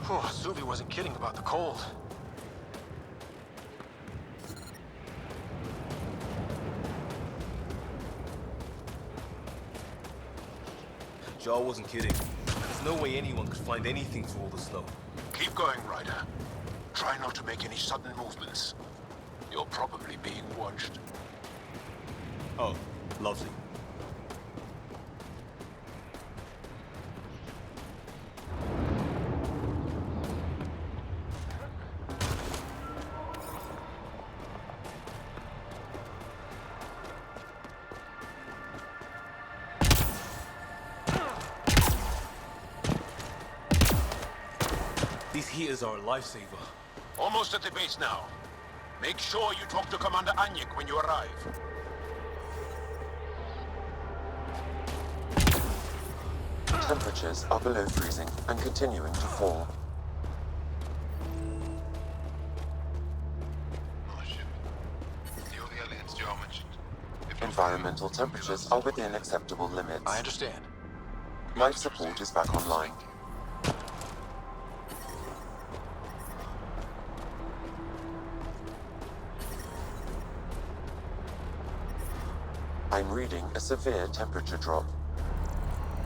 Oh, Suvi wasn't kidding about the cold. Jar wasn't kidding. There's no way anyone could find anything through all the snow. Keep going, Ryder. Try not to make any sudden movements. You're probably being watched. Oh, lovely. These heaters are a lifesaver. Almost at the base now. Make sure you talk to Commander Anyek when you arrive. Temperatures are below freezing and continuing to fall. Environmental temperatures are within acceptable limits. I understand. Life support is back online. I'm reading a severe temperature drop.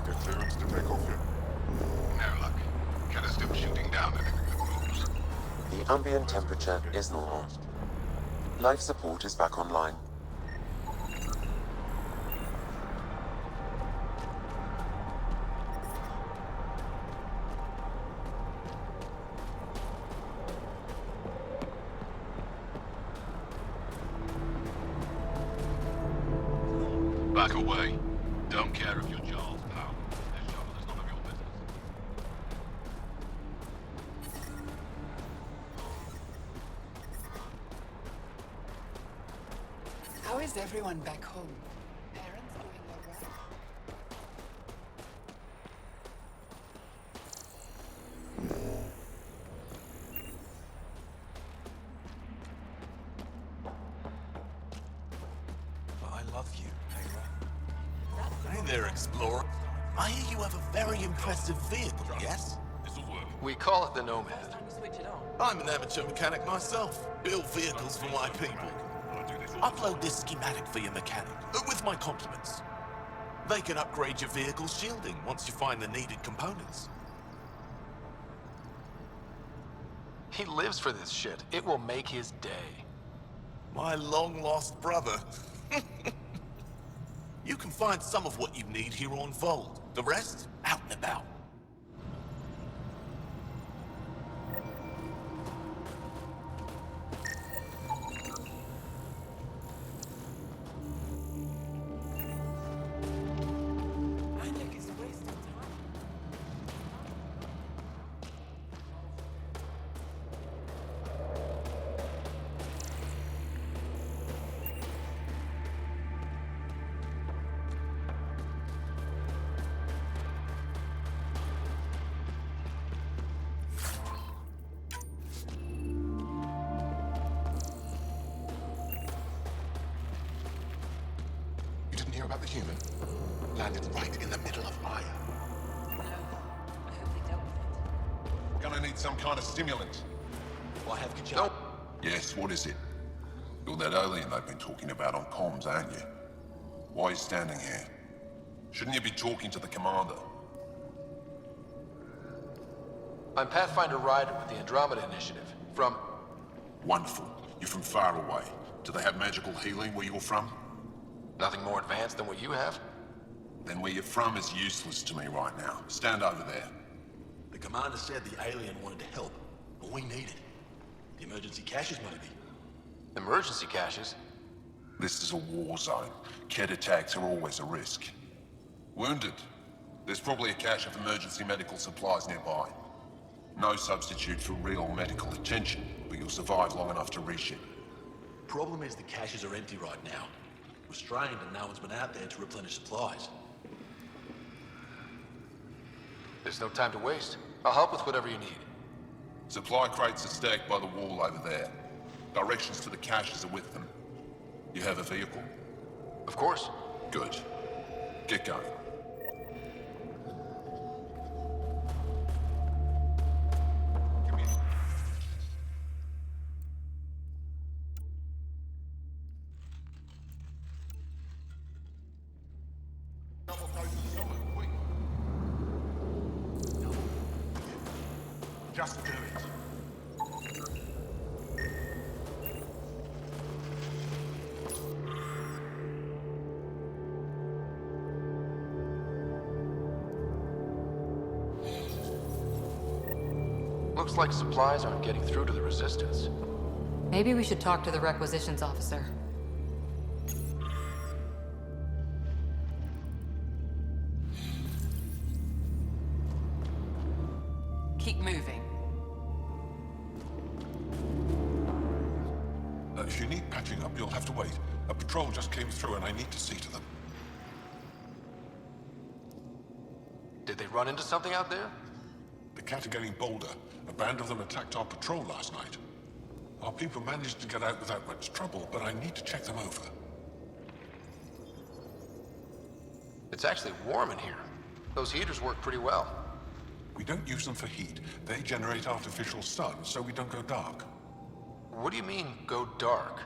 Get clearance to take off yet? No luck. Killer's still shooting down anything that moves. The ambient temperature is normal. Life support is back online. Back away. Don't care if you're Charles, pal. This trouble is none of your business. How is everyone back home? Parents doing all right? I love you, Hera. Hey there, Explorer. I hear you have a very impressive vehicle, yes? This'll work. We call it the Nomad. I'm an amateur mechanic myself. Build vehicles for my people. Upload this schematic for your mechanic, with my compliments. They can upgrade your vehicle's shielding once you find the needed components. He lives for this shit. It will make his day. My long-lost brother. You can find some of what you need here on Voeld. The rest, out and about. Anyek is wasting time. You didn't hear about the human? Landed right in the middle of fire. No, I hope they dealt with it. We're gonna need some kind of stimulant. Well, I have Kachar. Yes, what is it? You're that alien they've been talking about on comms, aren't you? Why are you standing here? Shouldn't you be talking to the commander? I'm Pathfinder Ryder with the Andromeda Initiative. From... Wonderful. You're from far away. Do they have magical healing where you're from? Nothing more advanced than what you have? Then where you're from is useless to me right now. Stand over there. The commander said the alien wanted to help, but we need it. The emergency caches, maybe. Emergency caches? This is a war zone. Kett attacks are always a risk. Wounded? There's probably a cache of emergency medical supplies nearby. No substitute for real medical attention, but you'll survive long enough to reship. Problem is the caches are empty right now. We're strained and no one's been out there to replenish supplies. There's no time to waste. I'll help with whatever you need. Supply crates are stacked by the wall over there. Directions to the caches are with them. You have a vehicle? Of course. Good. Get going. Just do it. Looks like supplies aren't getting through to the Resistance. Maybe we should talk to the requisitions officer. Keep moving. If you need patching up, you'll have to wait. A patrol just came through and I need to see to them. Did they run into something out there? The Cat are getting bolder. A band of them attacked our patrol last night. Our people managed to get out without much trouble, but I need to check them over. It's actually warm in here. Those heaters work pretty well. We don't use them for heat. They generate artificial sun, so we don't go dark. What do you mean, go dark?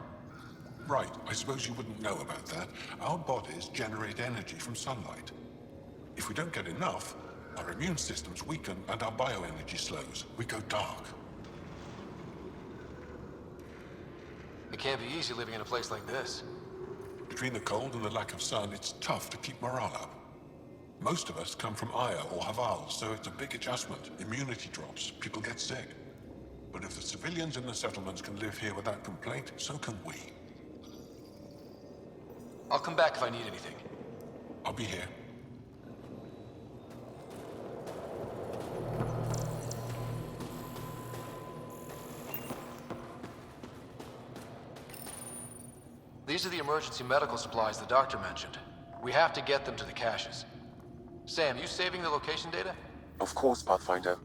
Right, I suppose you wouldn't know about that. Our bodies generate energy from sunlight. If we don't get enough, our immune systems weaken and our bioenergy slows. We go dark. It can't be easy living in a place like this. Between the cold and the lack of sun, it's tough to keep morale up. Most of us come from Aya or Haval, so it's a big adjustment. Immunity drops, people get sick. But if the civilians in the settlements can live here without complaint, so can we. I'll come back if I need anything. I'll be here. These are the emergency medical supplies the doctor mentioned. We have to get them to the caches. Sam, you saving the location data? Of course, Pathfinder.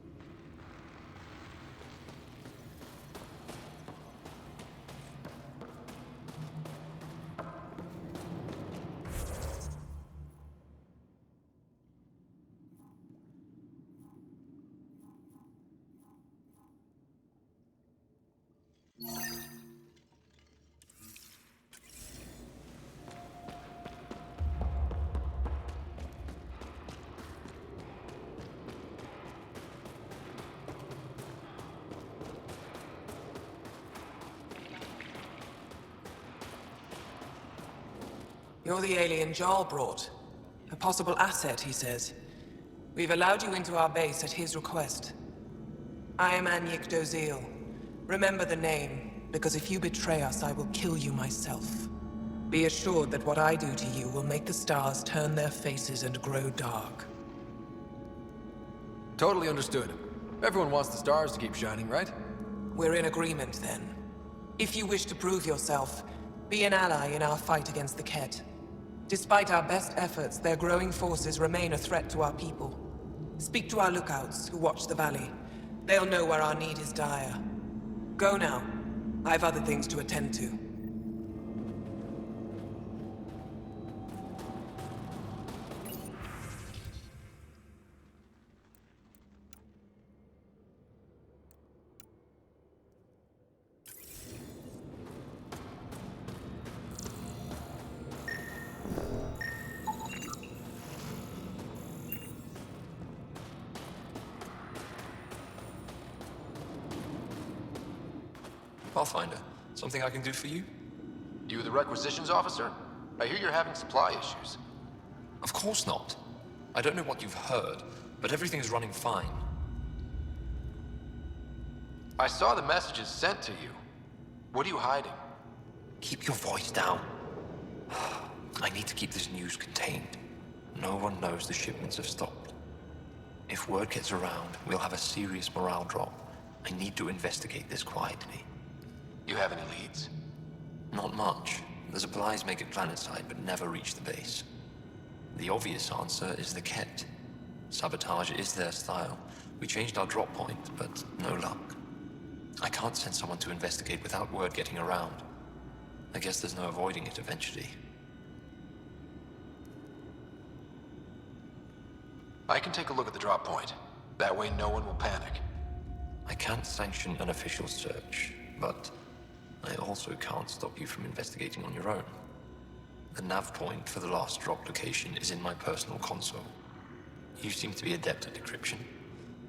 You're the alien Jarl brought. A possible asset, he says. We've allowed you into our base at his request. I am Anyik Dozil. Remember the name, because if you betray us, I will kill you myself. Be assured that what I do to you will make the stars turn their faces and grow dark. Totally understood. Everyone wants the stars to keep shining, right? We're in agreement, then. If you wish to prove yourself, be an ally in our fight against the Ket. Despite our best efforts, their growing forces remain a threat to our people. Speak to our lookouts, who watch the valley. They'll know where our need is dire. Go now. I've other things to attend to. Pathfinder, something I can do for you? You the requisitions officer? I hear you're having supply issues. Of course not. I don't know what you've heard, but everything's running fine. I saw the messages sent to you. What are you hiding? Keep your voice down. I need to keep this news contained. No one knows the shipments have stopped. If word gets around, we'll have a serious morale drop. I need to investigate this quietly. You have any leads? Not much. The supplies make it planetside, but never reach the base. The obvious answer is the Ket. Sabotage is their style. We changed our drop point, but no luck. I can't send someone to investigate without word getting around. I guess there's no avoiding it eventually. I can take a look at the drop point. That way no one will panic. I can't sanction an official search, but I also can't stop you from investigating on your own. The nav point for the last drop location is in my personal console. You seem to be adept at decryption,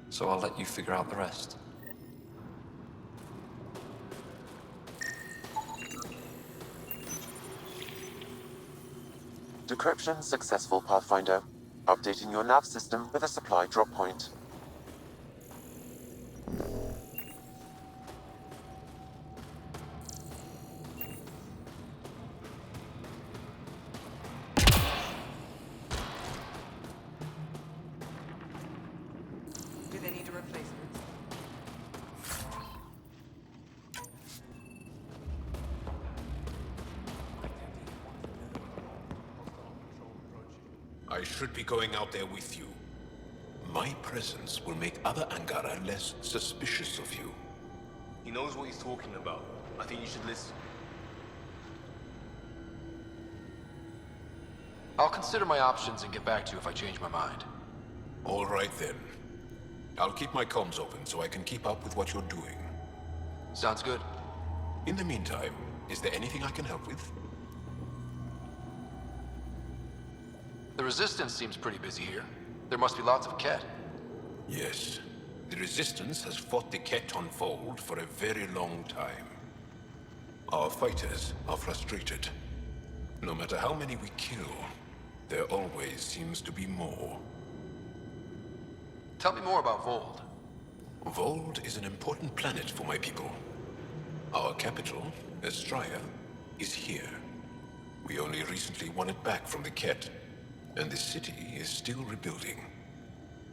so I'll let you figure out the rest. Decryption successful, Pathfinder. Updating your nav system with a supply drop point. Do they need a replacement? I should be going out there with you. My presence will make other Angara less suspicious of you. He knows what he's talking about. I think you should listen. I'll consider my options and get back to you if I change my mind. All right then. I'll keep my comms open so I can keep up with what you're doing. Sounds good. In the meantime, is there anything I can help with? The Resistance seems pretty busy here. There must be lots of Ket. Yes. The Resistance has fought the Ket on Voeld for a very long time. Our fighters are frustrated. No matter how many we kill, there always seems to be more. Tell me more about Voeld. Voeld is an important planet for my people. Our capital, Estraya, is here. We only recently won it back from the Ket, and the city is still rebuilding.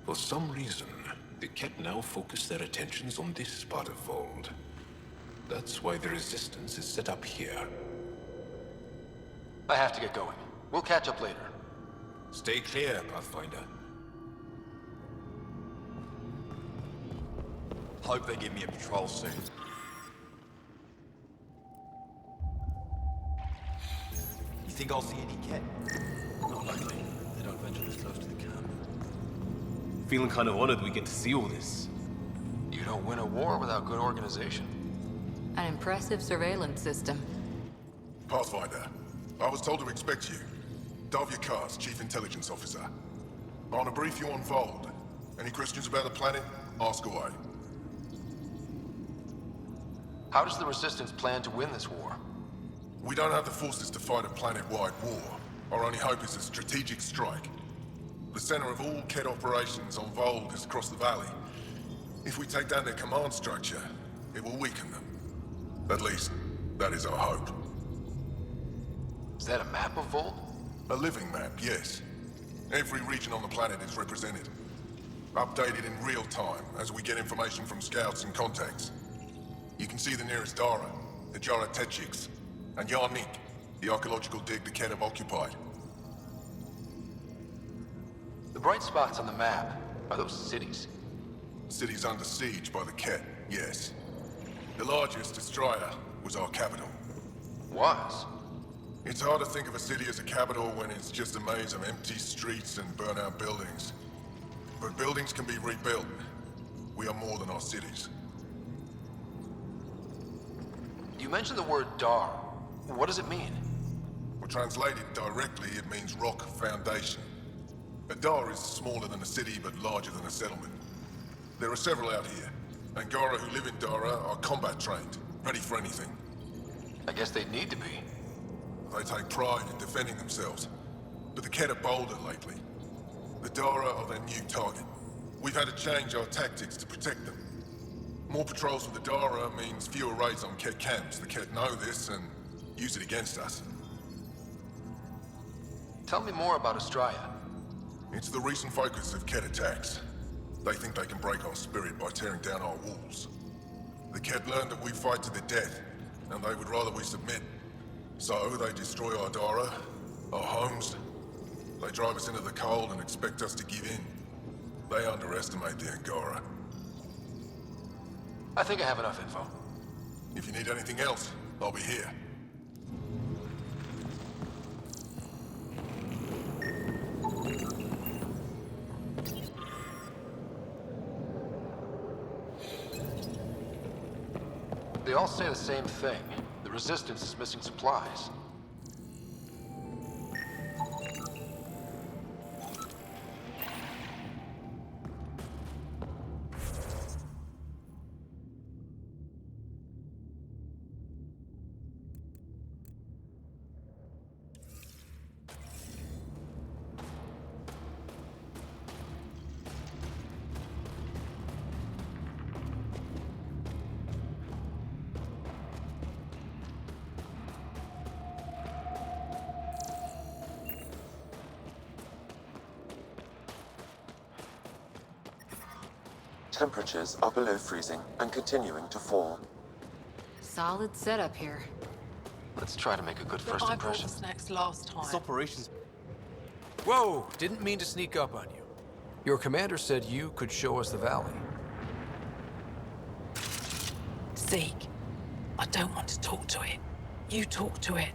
For some reason, the Ket now focus their attentions on this part of Voeld. That's why the Resistance is set up here. I have to get going. We'll catch up later. Stay clear, Pathfinder. Hope they give me a patrol soon. You think I'll see any Ket? Not likely. They don't venture this close to the camp. Feeling kind of honored we get to see all this. You don't win a war without good organization. An impressive surveillance system. Pathfinder, I was told to expect you. Davia Kars, Chief Intelligence Officer. I want to brief you on Voeld. Any questions about the planet? Ask away. How does the Resistance plan to win this war? We don't have the forces to fight a planet-wide war. Our only hope is a strategic strike. The center of all Ket operations on Voeld is across the valley. If we take down their command structure, it will weaken them. At least, that is our hope. Is that a map of Voeld? A living map, yes. Every region on the planet is represented. Updated in real time as we get information from scouts and contacts. You can see the nearest Dara, the Jara Tetchiks, and Yarnik, the archaeological dig the Ket have occupied. The bright spots on the map, are those cities? Cities under siege by the Ket, yes. The largest, Estraya, was our capital. Was? It's hard to think of a city as a capital when it's just a maze of empty streets and burnt-out buildings. But buildings can be rebuilt. We are more than our cities. You mentioned the word Dar. What does it mean? Well, translated directly, it means rock foundation. A Dar is smaller than a city, but larger than a settlement. There are several out here. Angara who live in Dara are combat trained, ready for anything. I guess they need to be. They take pride in defending themselves. But the Ket are bolder lately. The Dara are their new target. We've had to change our tactics to protect them. More patrols with the Dara means fewer raids on Ket camps. The Ket know this and use it against us. Tell me more about Estraya. It's the recent focus of Ket attacks. They think they can break our spirit by tearing down our walls. The Ket learned that we fight to the death, and they would rather we submit. So they destroy our Dara, our homes. They drive us into the cold and expect us to give in. They underestimate the Angara. I think I have enough info. If you need anything else, I'll be here. They all say the same thing. The Resistance is missing supplies. Temperatures are below freezing and continuing to fall. Solid setup here. Let's try to make a good first I brought impression. the snacks last time. This operation's... Whoa! Didn't mean to sneak up on you. Your commander said you could show us the valley. Zeke, I don't want to talk to it. You talk to it.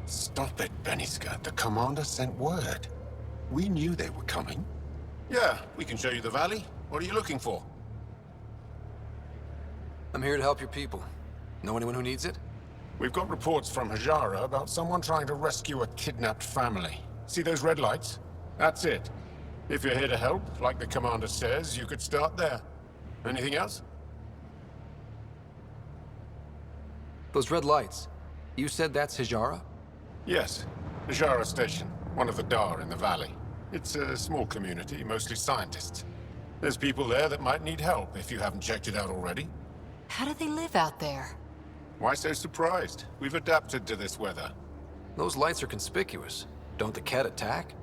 Stop it, Beniska. The commander sent word. We knew they were coming. Yeah, we can show you the valley. What are you looking for? I'm here to help your people. Know anyone who needs it? We've got reports from Hajara about someone trying to rescue a kidnapped family. See those red lights? That's it. If you're here to help, like the commander says, you could start there. Anything else? Those red lights. You said that's Hijara? Yes. Hajara Station, one of the Dar in the valley. It's a small community, mostly scientists. There's people there that might need help if you haven't checked it out already. How do they live out there? Why so surprised? We've adapted to this weather. Those lights are conspicuous. Don't the Ket attack?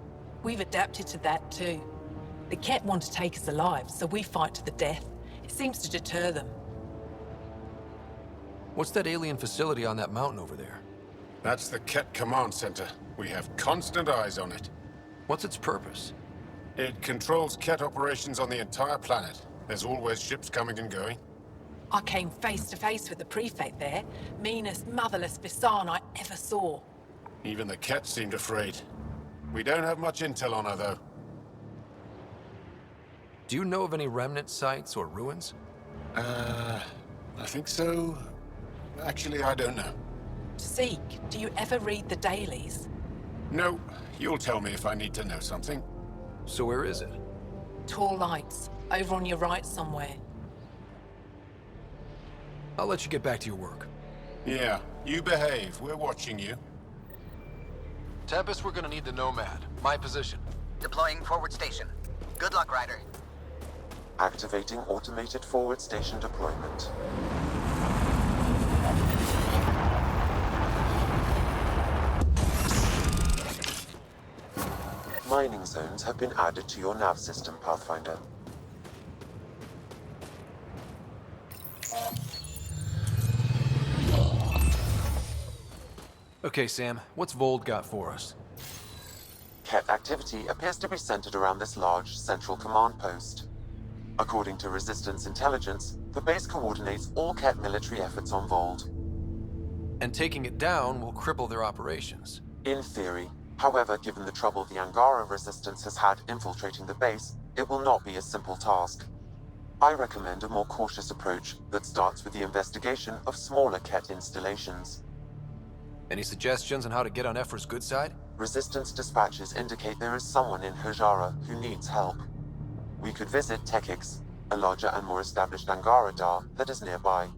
We've adapted to that too. The Ket want to take us alive, so we fight to the death. It seems to deter them. What's that alien facility on that mountain over there? That's the Ket Command Center. We have constant eyes on it. What's its purpose? It controls Ket operations on the entire planet. There's always ships coming and going. I came face to face with the prefect there. Meanest, motherless Bisan I ever saw. Even the Ket seemed afraid. We don't have much intel on her, though. Do you know of any remnant sites or ruins? I think so. Actually, I don't know. Zeke, do you ever read the dailies? No, you'll tell me if I need to know something. So where is it? Tall lights, over on your right somewhere. I'll let you get back to your work. Yeah, you behave. We're watching you. Tempest, we're gonna need the Nomad. My position. Deploying forward station. Good luck, Ryder. Activating automated forward station deployment. Mining zones have been added to your nav system, Pathfinder. Okay, Sam, what's Voeld got for us? Ket activity appears to be centered around this large central command post. According to Resistance intelligence, the base coordinates all Ket military efforts on Voeld. And taking it down will cripple their operations. In theory. However, given the trouble the Angara Resistance has had infiltrating the base, it will not be a simple task. I recommend a more cautious approach that starts with the investigation of smaller Ket installations. Any suggestions on how to get on Ephra's good side? Resistance dispatches indicate there is someone in Hajara who needs help. We could visit Tekix, a larger and more established Angara Dar that is nearby.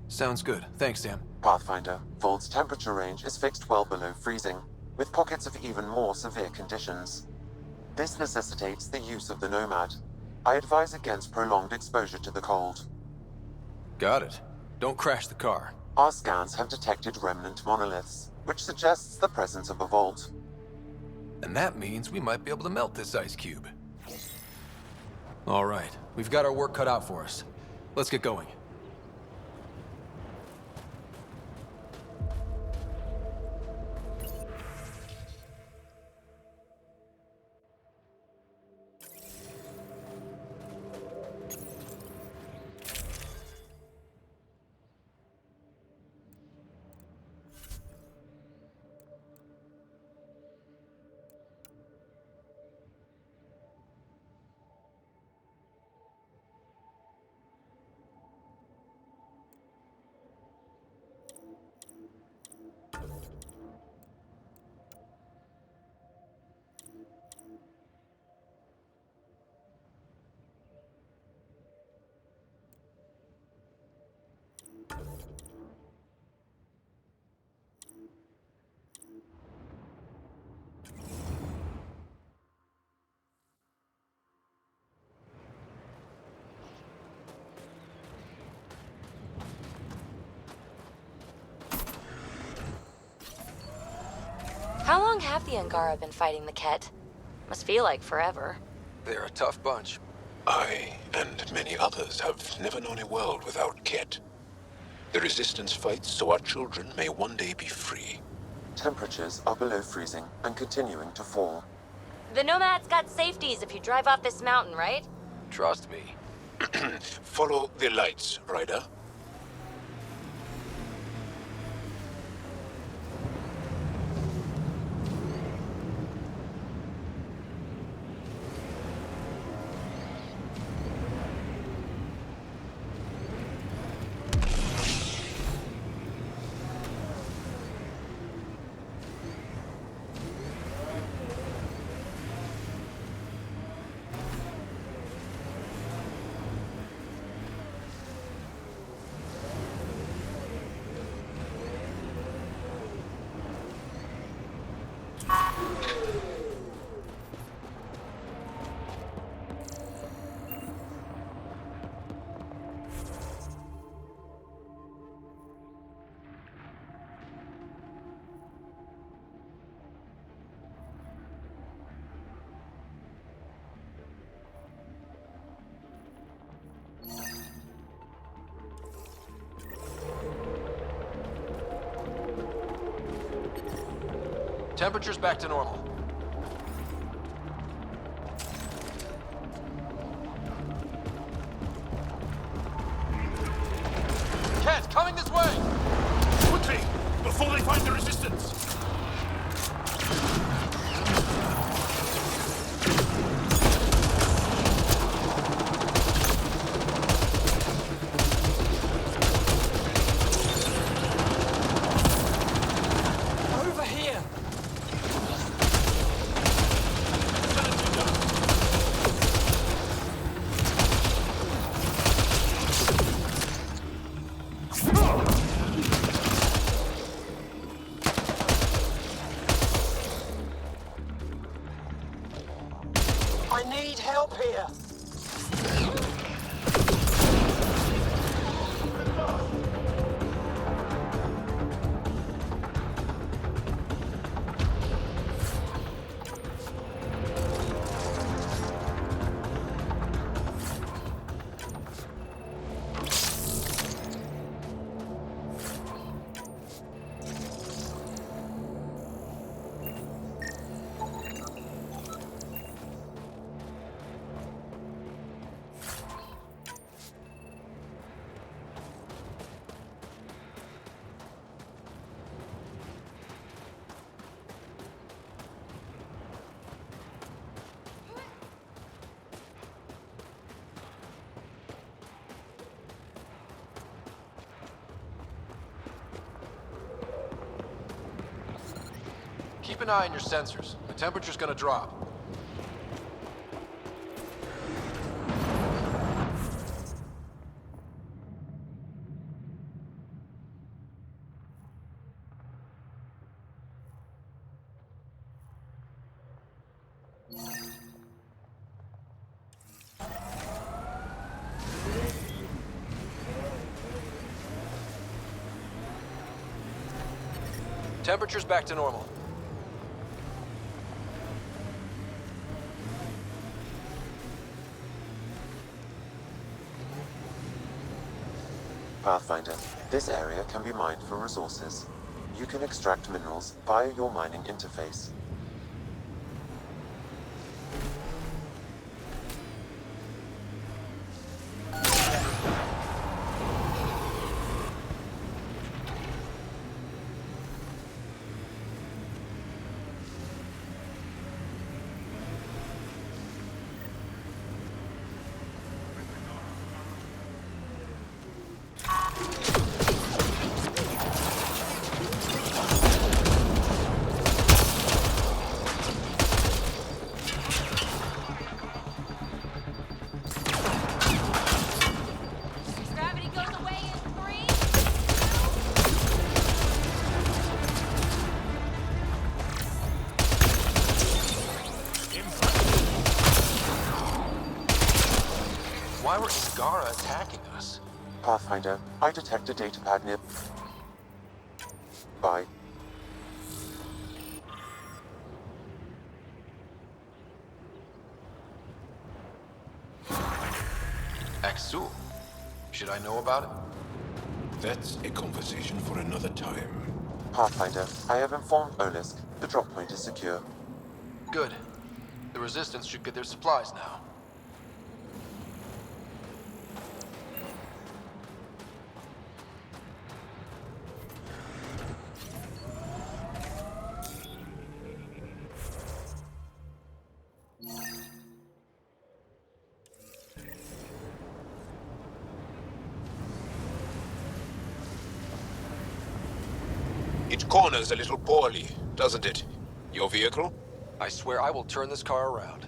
Sounds good. Thanks, Sam. Pathfinder, Vold's temperature range is fixed well below freezing, with pockets of even more severe conditions. This necessitates the use of the Nomad. I advise against prolonged exposure to the cold. Got it. Don't crash the car. Our scans have detected remnant monoliths, which suggests the presence of a vault. And that means we might be able to melt this ice cube. All right, we've got our work cut out for us. Let's get going. How long have the Angara been fighting the Ket? Must feel like forever. They're a tough bunch. I and many others have never known a world without Ket. The Resistance fights so our children may one day be free. Temperatures are below freezing and continuing to fall. The Nomad's got safeties if you drive off this mountain, right? Trust me. Follow the lights, Ryder. Temperature's back to normal. Ket, coming this way! Quickly, before they find the Resistance! Over here! I need help here! Keep an eye on your sensors. The temperature's gonna drop. Temperature's back to normal. Pathfinder, this area can be mined for resources. You can extract minerals via your mining interface. Gravity goes away in 3, 2. Why were Angara attacking us? Pathfinder, I detect a datapad near... Bye. Axul. Should I know about it? That's a conversation for another time. Pathfinder, I have informed Olisk. The drop point is secure. Good. The Resistance should get their supplies now. It corners a little poorly, doesn't it? Your vehicle? I swear I will turn this car around.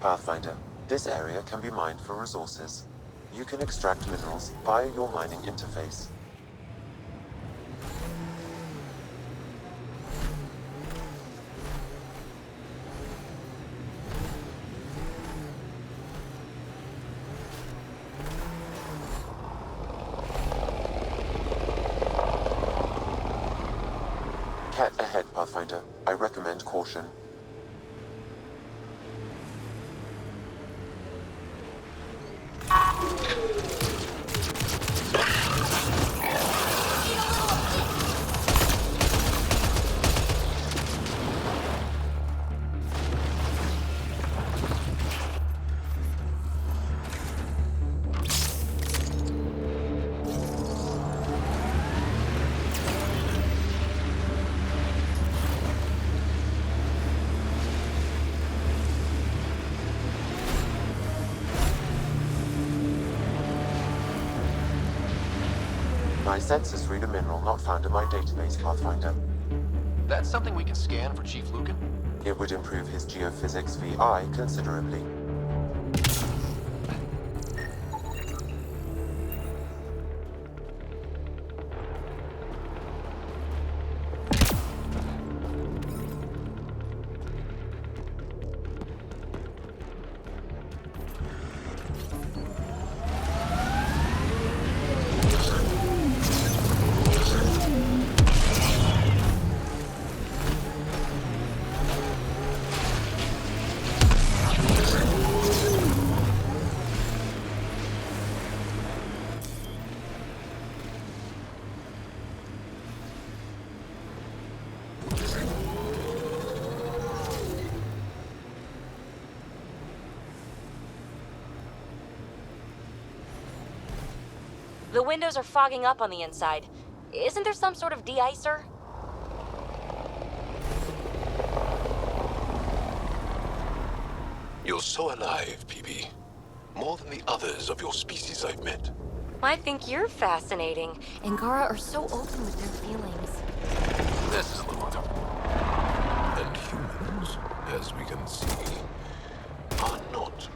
Pathfinder, this area can be mined for resources. You can extract minerals via your mining interface. Cat ahead, Pathfinder. I recommend caution. My sensors read a mineral not found in my database, Pathfinder. That's something we can scan for Chief Lucan? It would improve his geophysics VI considerably. The windows are fogging up on the inside. Isn't there some sort of de-icer? You're so alive, PB. More than the others of your species I've met. I think you're fascinating. Angara are so open with their feelings. This is a little different. And humans, as we can see, are not.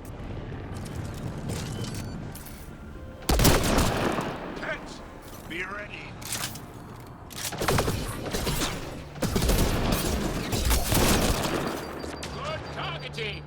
Heads, be ready. Good targeting.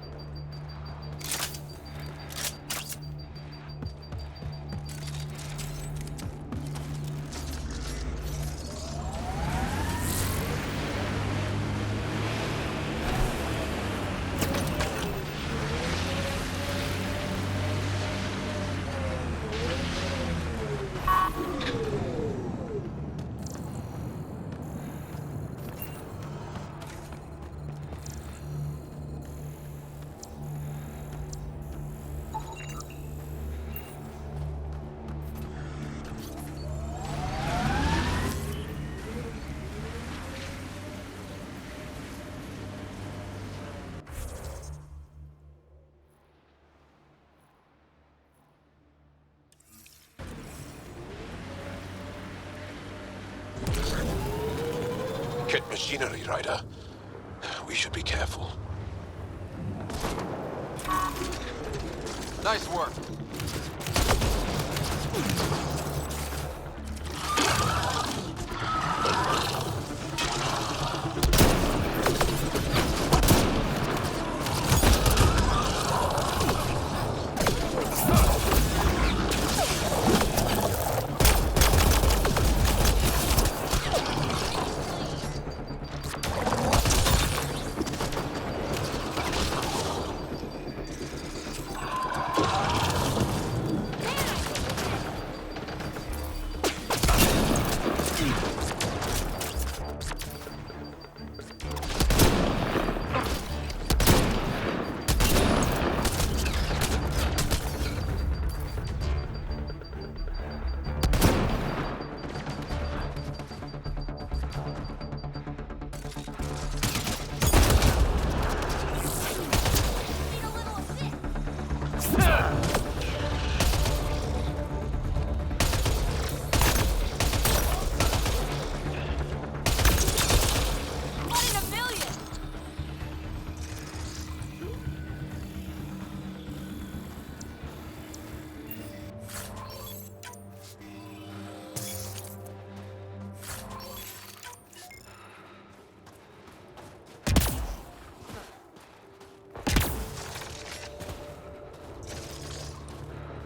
Get machinery, Ryder. We should be careful. Nice work.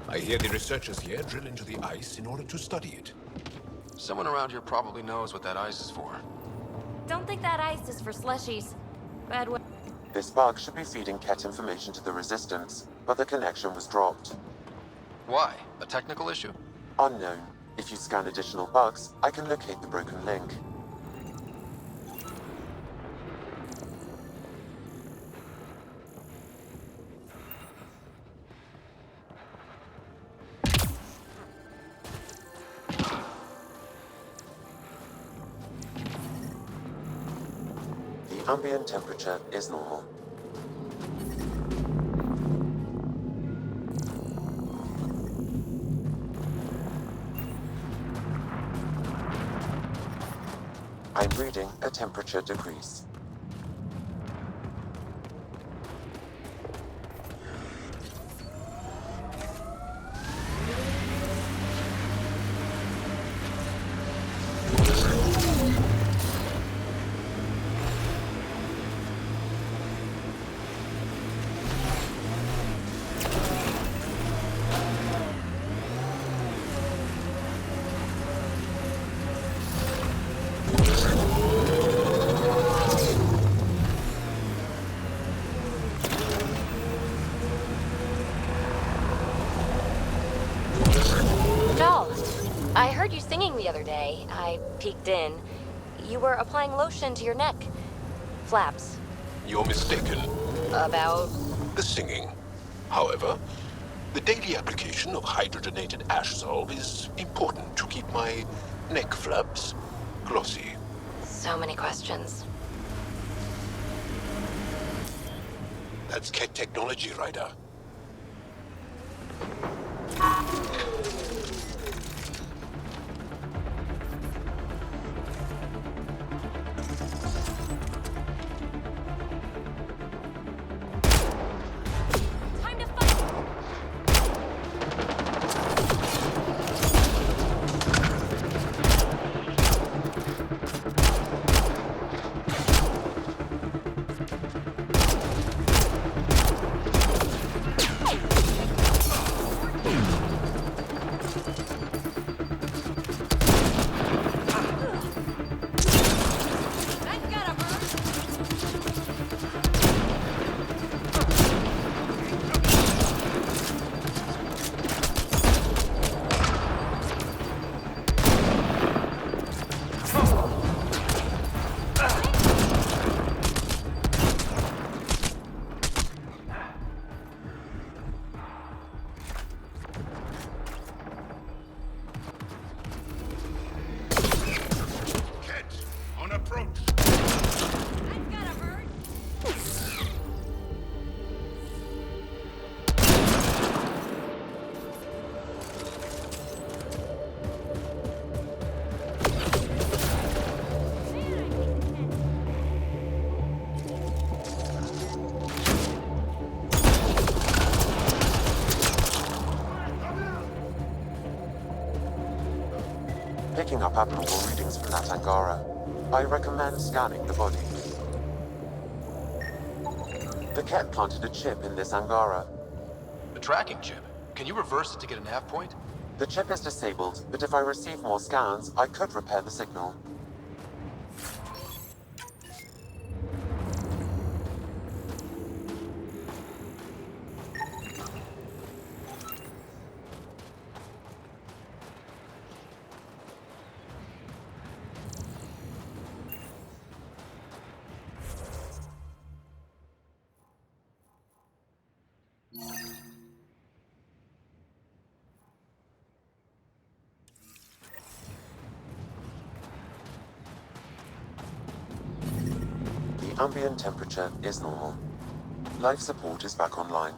I hear the researchers here drill into the ice in order to study it. Someone around here probably knows what that ice is for. Don't think that ice is for slushies. Bad way. This bug should be feeding Ket information to the Resistance, but the connection was dropped. Why? A technical issue? Unknown. If you scan additional bugs, I can locate the broken link. The ambient temperature is normal. I'm reading a temperature decrease. I heard you singing the other day. I peeked in. You were applying lotion to your neck. Flaps. You're mistaken. About? The singing. However, the daily application of hydrogenated ash salve is important to keep my neck flaps glossy. So many questions. That's Ket technology, Ryder. Picking up abnormal readings from that Angara. I recommend scanning the body. The Ket planted a chip in this Angara. A tracking chip? Can you reverse it to get a nav point? The chip is disabled, but if I receive more scans, I could repair the signal. Ambient temperature is normal. Life support is back online.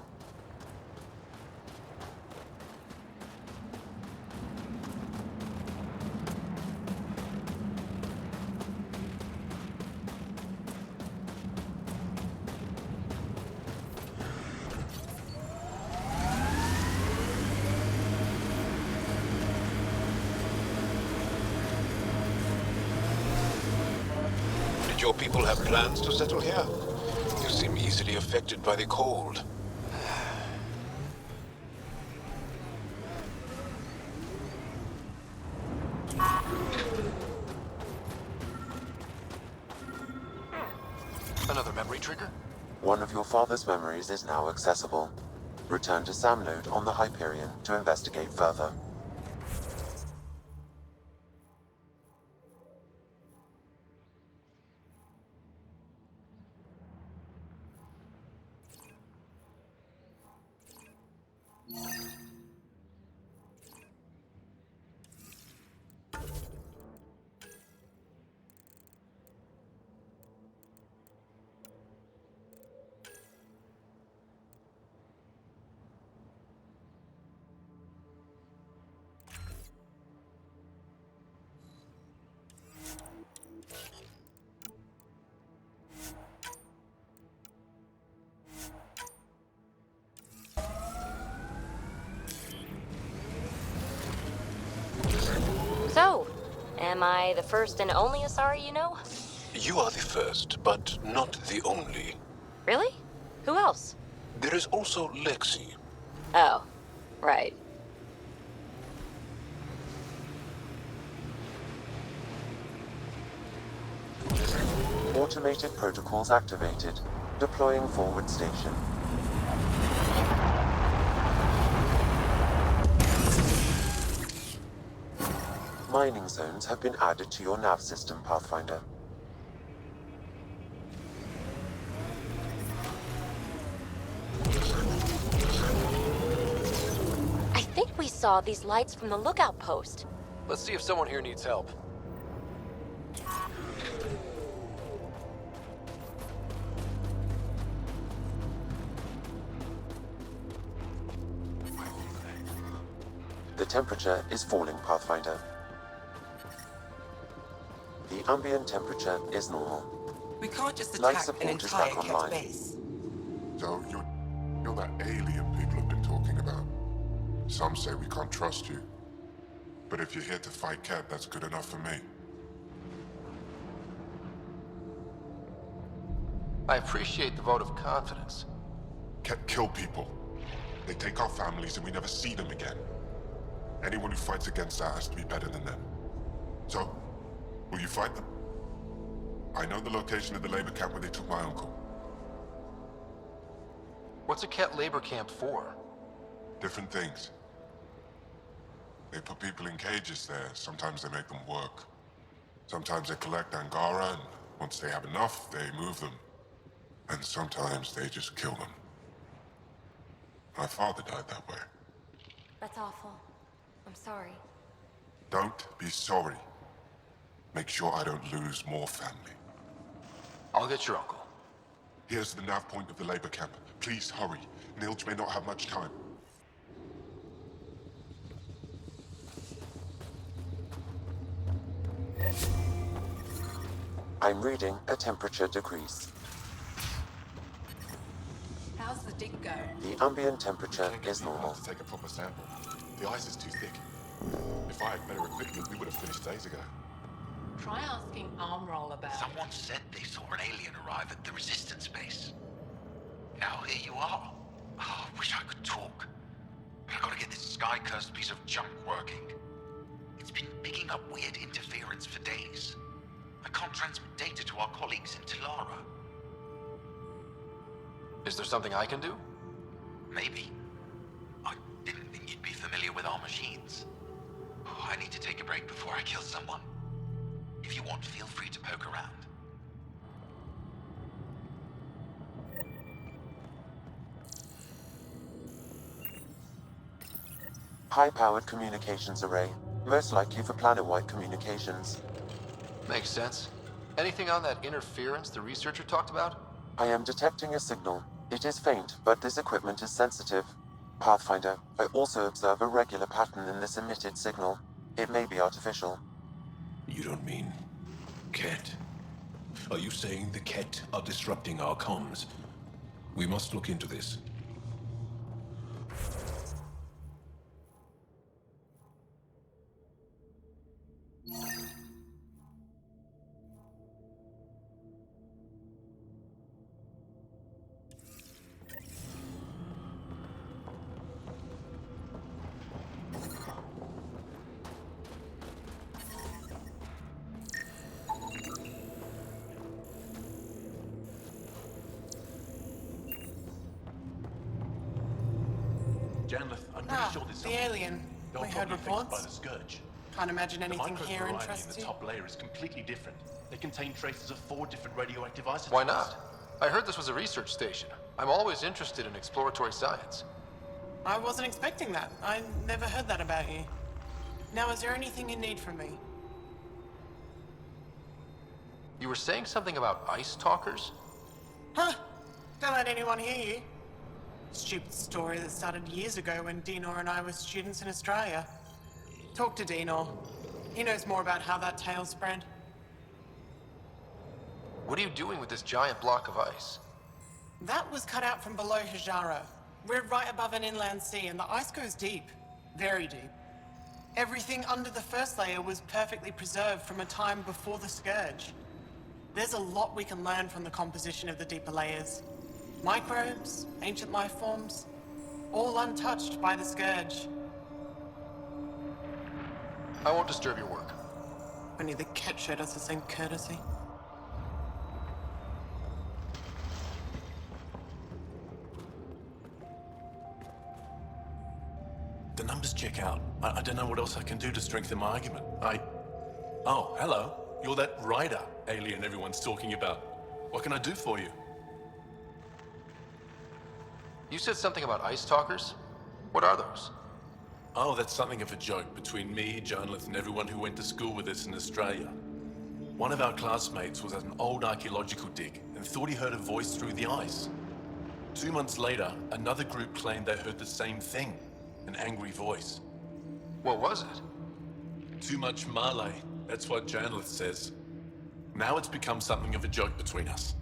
your people have plans to settle here? You seem easily affected by the cold. Another memory trigger? One of your father's memories is now accessible. Return to Sam Node on the Hyperion to investigate further. So, am I the first and only Asari you know? You are the first, but not the only. Really? Who else? There is also Lexi. Oh, right. Automated protocols activated. Deploying forward station. Mining zones have been added to your nav system, Pathfinder. I think we saw these lights from the lookout post. Let's see if someone here needs help. The temperature is falling, Pathfinder. The ambient temperature is normal. We can't just Life attack an support is entire back Kett online. base. So you're that alien people have been talking about. Some say we can't trust you. But if you're here to fight Cat, that's good enough for me. I appreciate the vote of confidence. Cat kill people. They take our families and we never see them again. Anyone who fights against that has to be better than them. So, will you fight them? I know the location of the labor camp where they took my uncle. What's a Kett labor camp for? Different things. They put people in cages there. Sometimes they make them work. Sometimes they collect Angara, and once they have enough, they move them. And sometimes they just kill them. My father died that way. That's awful. I'm sorry. Don't be sorry. Make sure I don't lose more family. I'll get your uncle. Here's the nav point of the labor camp. Please hurry. Nilj may not have much time. I'm reading a temperature decrease. How's the dig go? The ambient temperature is normal. To take a proper sample. The ice is too thick. If I had better equipment, we would have finished days ago. Try asking Armroll about Someone said they saw an alien arrive at the Resistance base. Now here you are. Oh, I wish I could talk. But I gotta get this sky-cursed piece of junk working. It's been picking up weird interference for days. I can't transmit data to our colleagues in Talara. Is there something I can do? Maybe. I didn't think you'd be familiar with our machines. Oh, I need to take a break before I kill someone. If you want, feel free to poke around. High-powered communications array. Most likely for planet-wide communications. Makes sense. Anything on that interference the researcher talked about? I am detecting a signal. It is faint, but this equipment is sensitive. Pathfinder, I also observe a regular pattern in this emitted signal. It may be artificial. You don't mean Kett? Are you saying the Kett are disrupting our comms? We must look into this. Janlith, I'm pretty sure there's the something. alien. You're We heard probably affected by reports. the Scourge. Can't imagine The anything microbe here variety in interests the you. top layer is completely different. They contain traces of 4 different radioactive isotopes. Why not? I heard this was a research station. I'm always interested in exploratory science. I wasn't expecting that. I never heard that about you. Now, is there anything you need from me? You were saying something about ice talkers? Huh? Don't let anyone hear you. Stupid story that started years ago when Dinor and I were students in Australia. Talk to Dinor. He knows more about how that tale spread. What are you doing with this giant block of ice? That was cut out from below Hijara. We're right above an inland sea, and the ice goes deep. Very deep. Everything under the first layer was perfectly preserved from a time before the Scourge. There's a lot we can learn from the composition of the deeper layers. Microbes, ancient life forms, all untouched by the Scourge. I won't disturb your work. Only the Ket showed us the same courtesy. The numbers check out. I don't know what else I can do to strengthen my argument. Oh, hello. You're that rider alien everyone's talking about. What can I do for you? You said something about ice talkers? What are those? Oh, that's something of a joke between me, Janlith, and everyone who went to school with us in Australia. One of our classmates was at an old archaeological dig and thought he heard a voice through the ice. 2 months later, another group claimed they heard the same thing, an angry voice. What was it? Too much Malay, that's what Janlith says. Now it's become something of a joke between us.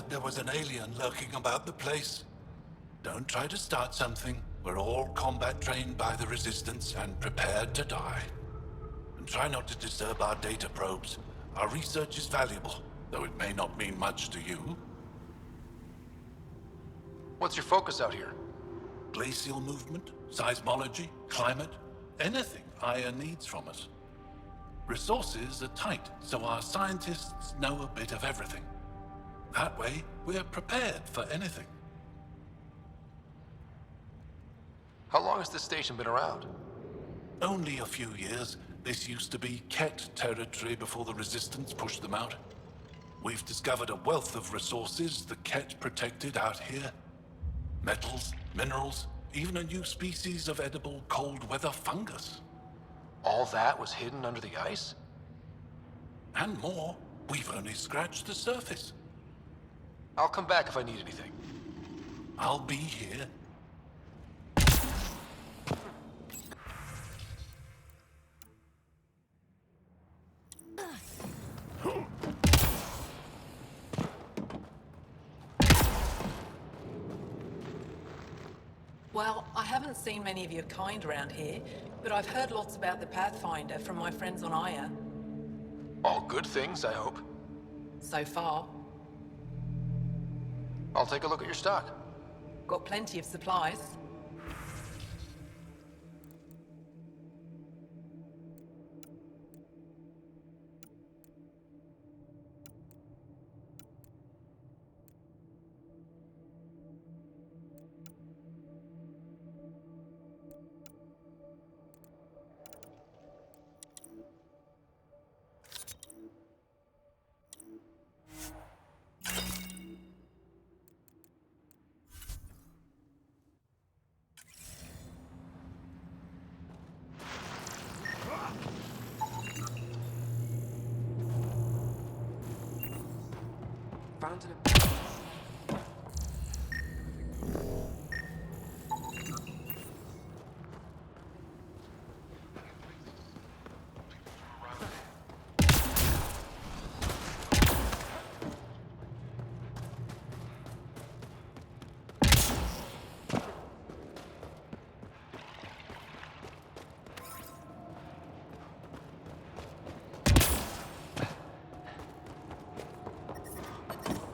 There was an alien lurking about the place. Don't try to start something. We're all combat trained by the Resistance and prepared to die. And try not to disturb our data probes. Our research is valuable, though it may not mean much to you. What's your focus out here? Glacial movement, seismology, climate, anything Aya needs from us. Resources are tight, so our scientists know a bit of everything. That way, we're prepared for anything. How long has this station been around? Only a few years. This used to be Ket territory before the Resistance pushed them out. We've discovered a wealth of resources the Ket protected out here. Metals, minerals, even a new species of edible cold weather fungus. All that was hidden under the ice? And more. We've only scratched the surface. I'll come back if I need anything. I'll be here. Well, I haven't seen many of your kind around here, but I've heard lots about the Pathfinder from my friends on Aya. All good things, I hope. So far. I'll take a look at your stock. Got plenty of supplies. Found an...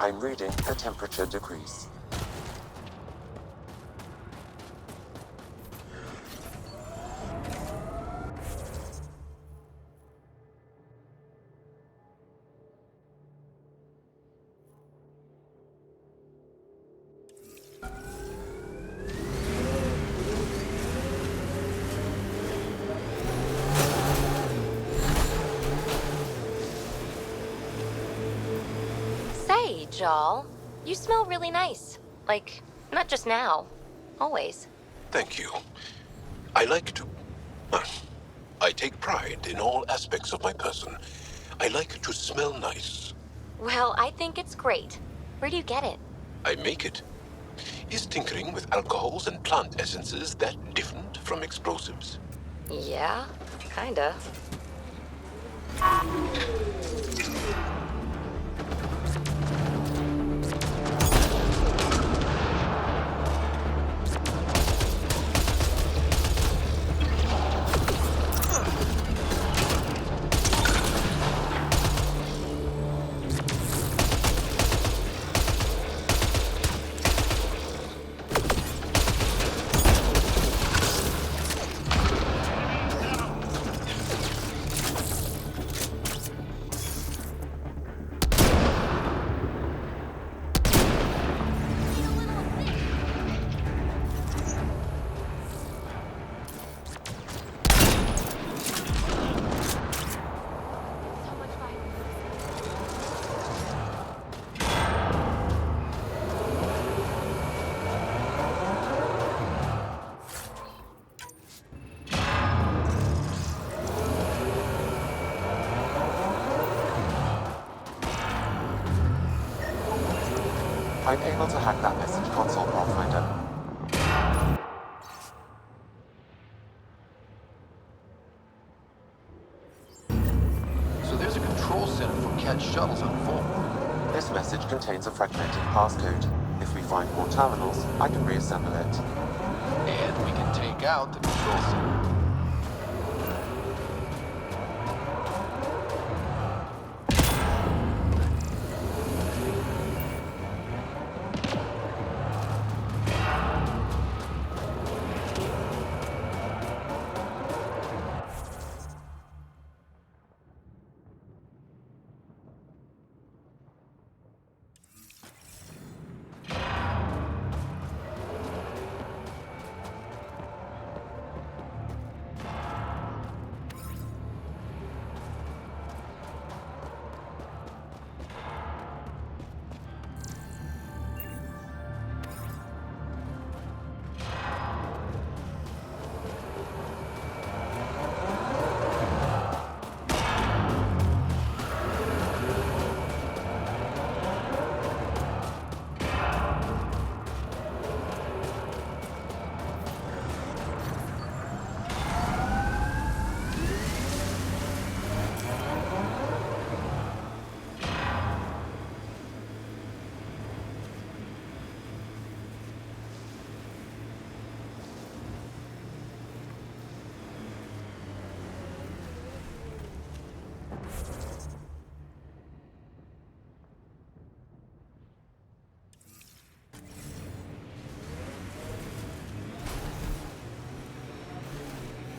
I'm reading a temperature decrease. Say, Jal, you smell really nice. Like, not just now. Always. Thank you. I like to... I take pride in all aspects of my person. I like to smell nice. Well, I think it's great. Where do you get it? I make it. Is tinkering with alcohols and plant essences that different from explosives? Yeah, kinda. I'm able to hack that message console, Pathfinder. So there's a control center for Cat shuttles on Voeld. This message contains a fragmented passcode. If we find more terminals, I can reassemble it. And we can take out the control center.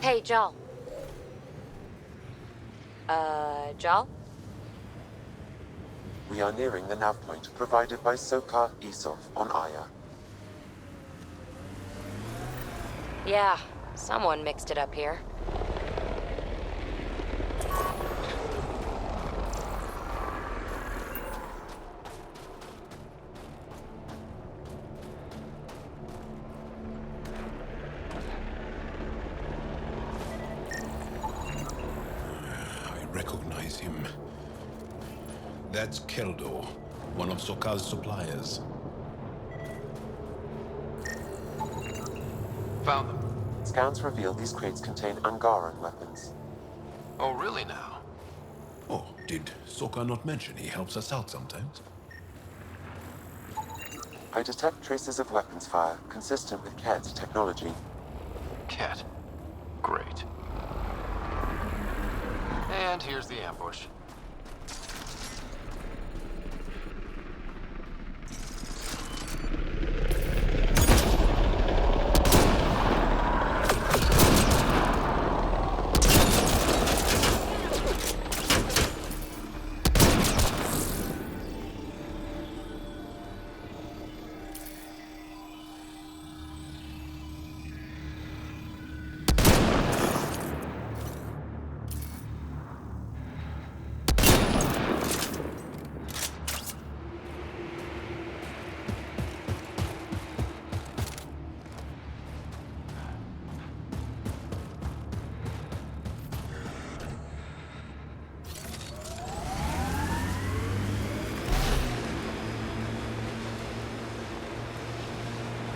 Hey, Jal. Jal? We are nearing the nav point provided by Sokar Isov on Aya. Yeah, someone mixed it up here. I recognize him. That's Keldor, one of Sokal's suppliers. Found them. Scans reveal these crates contain Angaran weapons. Oh, really now? Oh, did Sokal not mention he helps us out sometimes? I detect traces of weapons fire, consistent with Ked's technology. Cat. Great. And here's the ambush.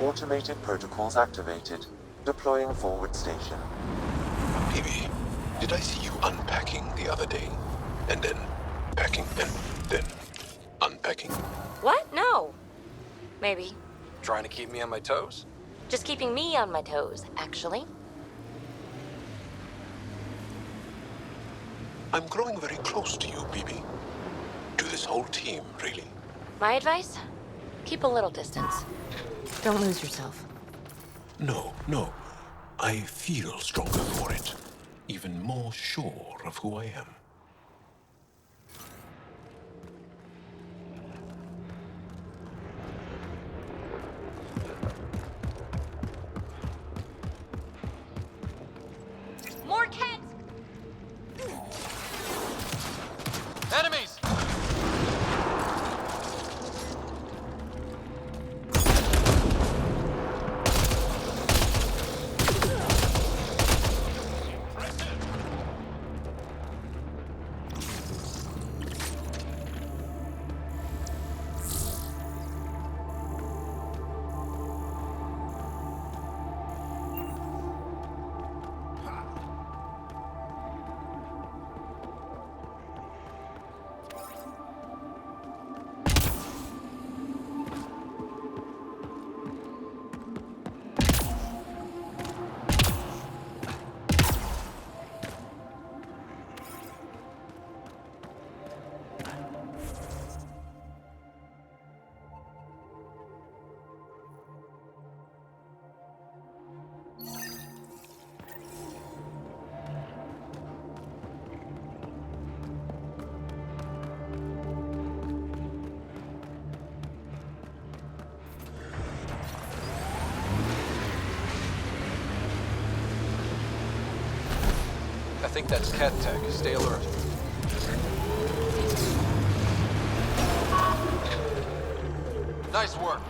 Automated protocols activated. Deploying forward station. Maybe. Did I see you unpacking the other day? And then packing and then unpacking? What? No. Maybe. Trying to keep me on my toes? Just keeping me on my toes, actually. I'm growing very close to you, Bibi. To this whole team, really. My advice? Keep a little distance. Don't lose yourself. No. I feel stronger for it. Even more sure of who I am. More cats! Enemies! I think that's cat tech. Stay alert. Nice work.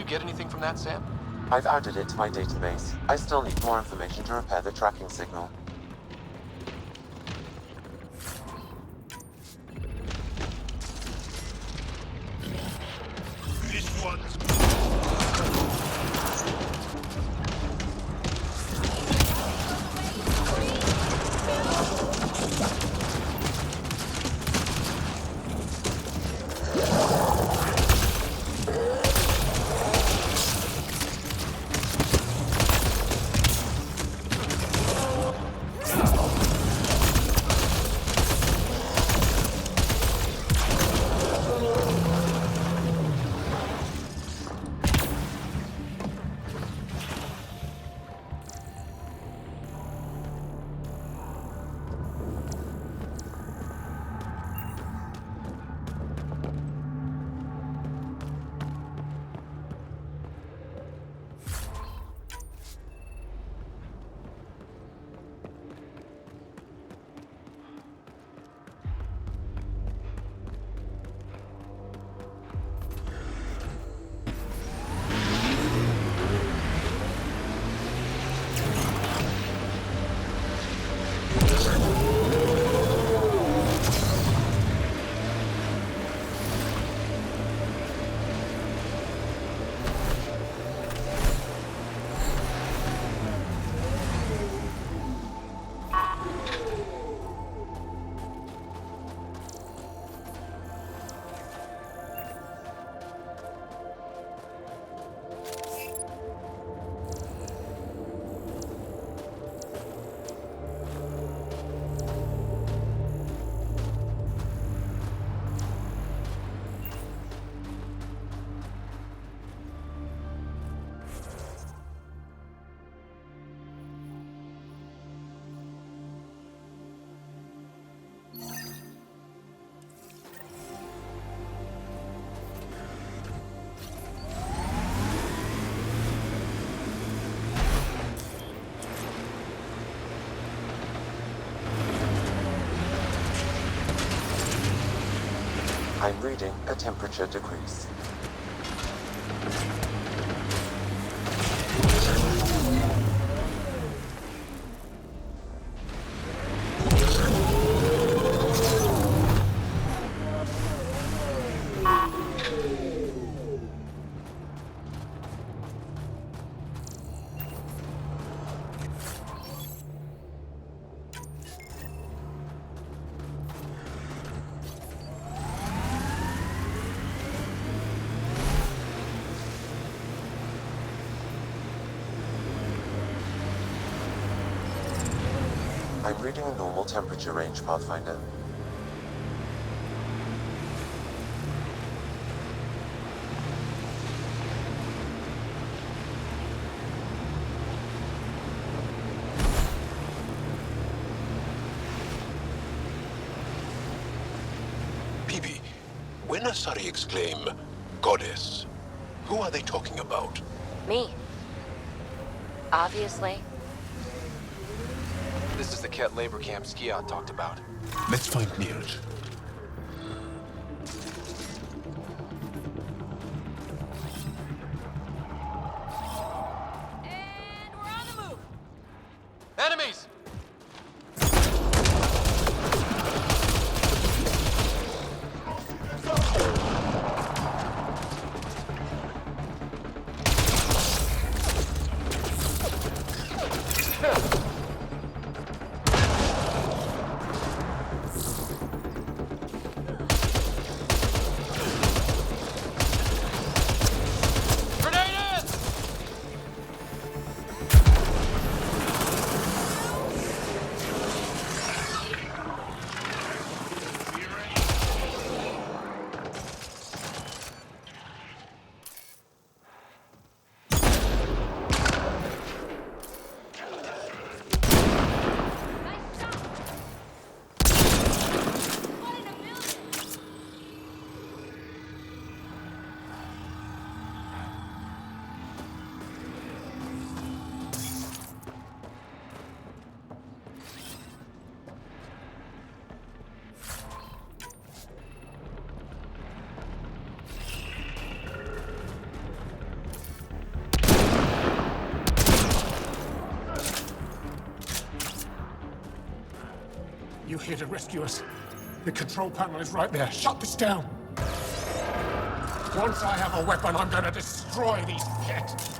get anything from that, Sam? I've added it to my database. I still need more information to repair the tracking signal. This one's... I'm reading a temperature decrease. I'm reading a normal temperature range, Pathfinder. PB, when Asari exclaim, Goddess, who are they talking about? Me. Obviously. This is the Ket labor camp Skiot talked about. Let's find Nirj. Enemies! You here to rescue us? The control panel is right there. Shut this down. Once I have a weapon, I'm gonna destroy these Kett.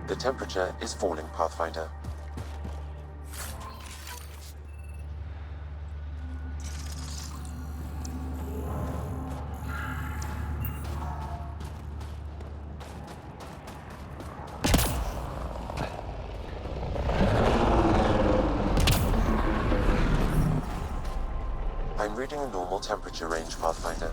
The temperature is falling, Pathfinder. I'm reading a normal temperature range, Pathfinder.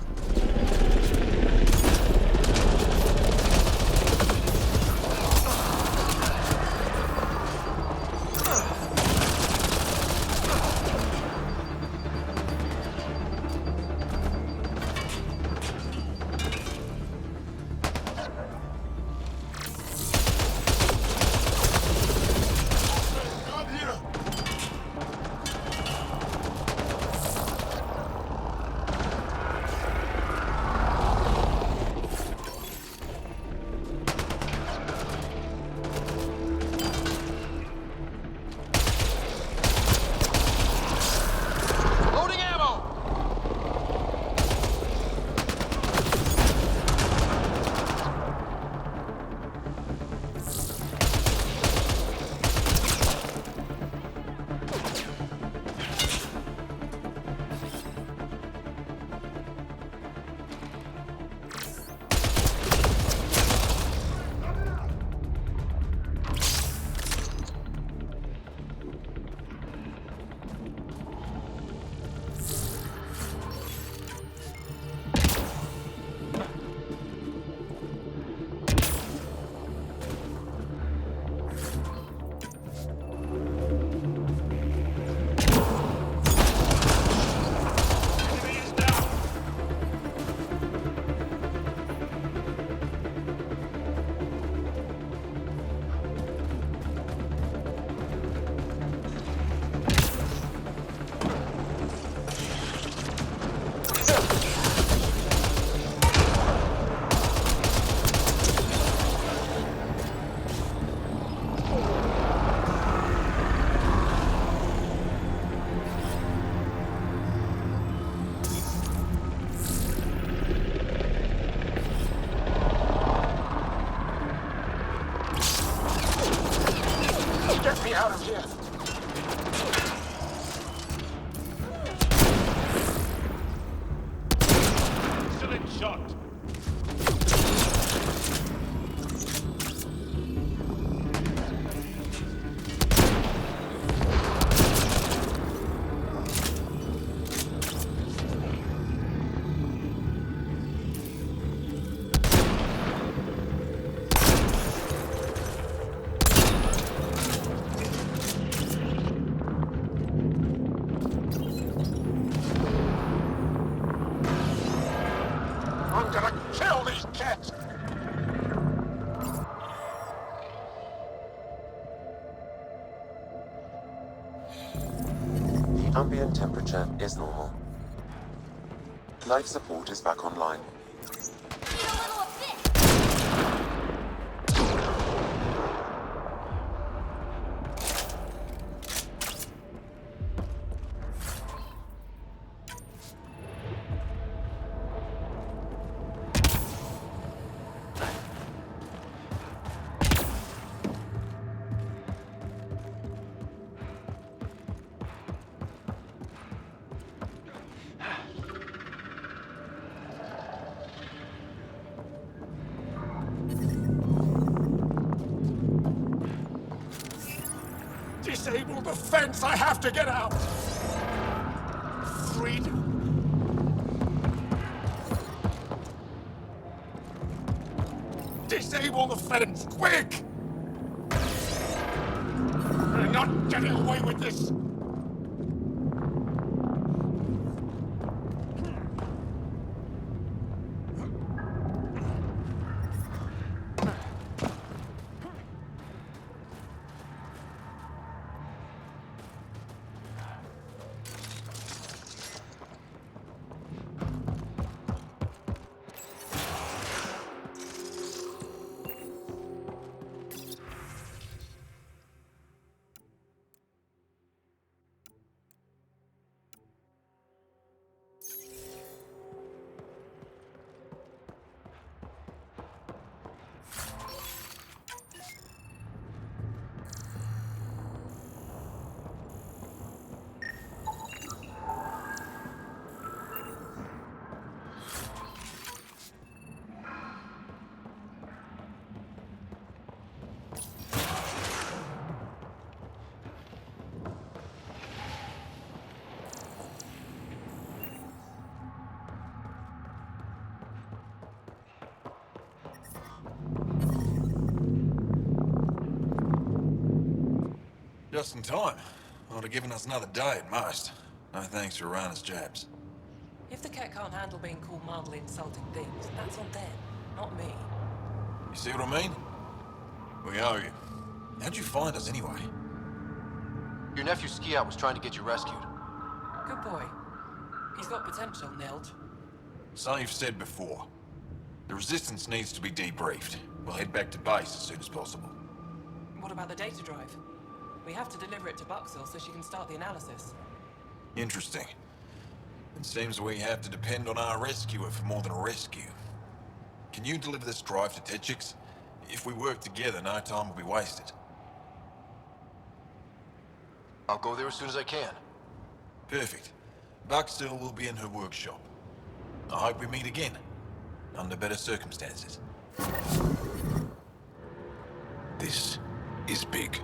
Get me out of here! Excellent shot! I'm gonna kill these Kett! The ambient temperature is normal. Life support is back online. Disable the fence! I have to get out! Freedom! Disable the fence, quick! We're not getting away with this! Just in time. Would have given us another day at most. No thanks to Rana's jabs. If the cat can't handle being called mildly insulting things, that's on them, not me. You see what I mean? We owe you. How'd you find us anyway? Your nephew Skiat was trying to get you rescued. Good boy. He's got potential, Nild. So you've said before. The Resistance needs to be debriefed. We'll head back to base as soon as possible. What about the data drive? We have to deliver it to Buxel so she can start the analysis. Interesting. It seems we have to depend on our rescuer for more than a rescue. Can you deliver this drive to Techix? If we work together, no time will be wasted. I'll go there as soon as I can. Perfect. Buxel will be in her workshop. I hope we meet again, under better circumstances. This is big.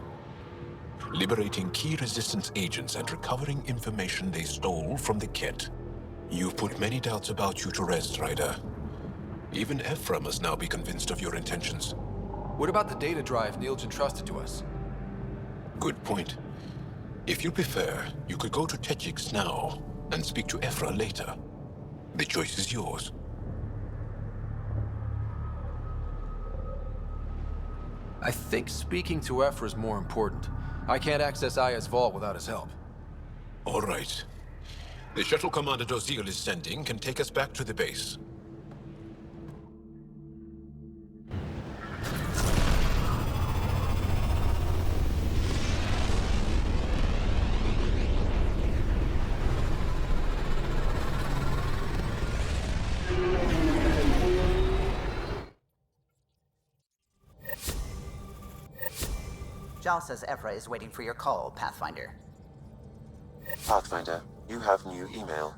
Liberating key Resistance agents and recovering information they stole from the Ket. You've put many doubts about you to rest, Ryder. Even Ephra must now be convinced of your intentions. What about the data drive Neil's entrusted to us? Good point. If you prefer, you could go to Techix now and speak to Ephra later. The choice is yours. I think speaking to Ephra is more important. I can't access Aya's vault without his help. All right. The shuttle Commander Doziel is sending can take us back to the base. Jal says Ephra is waiting for your call, Pathfinder. Pathfinder, you have new email.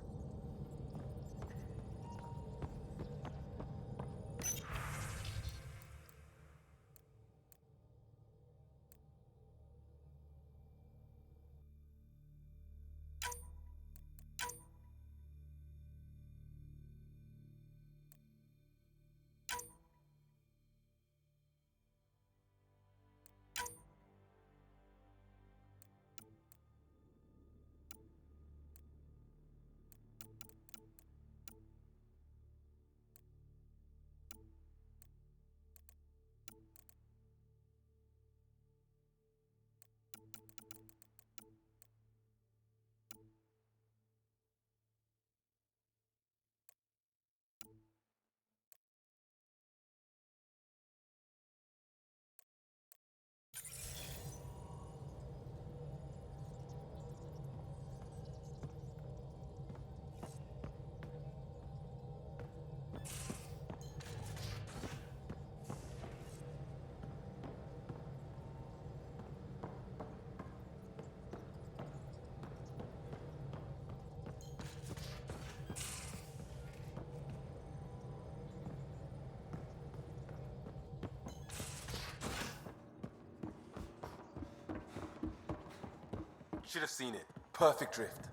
Should have seen it. Perfect drift.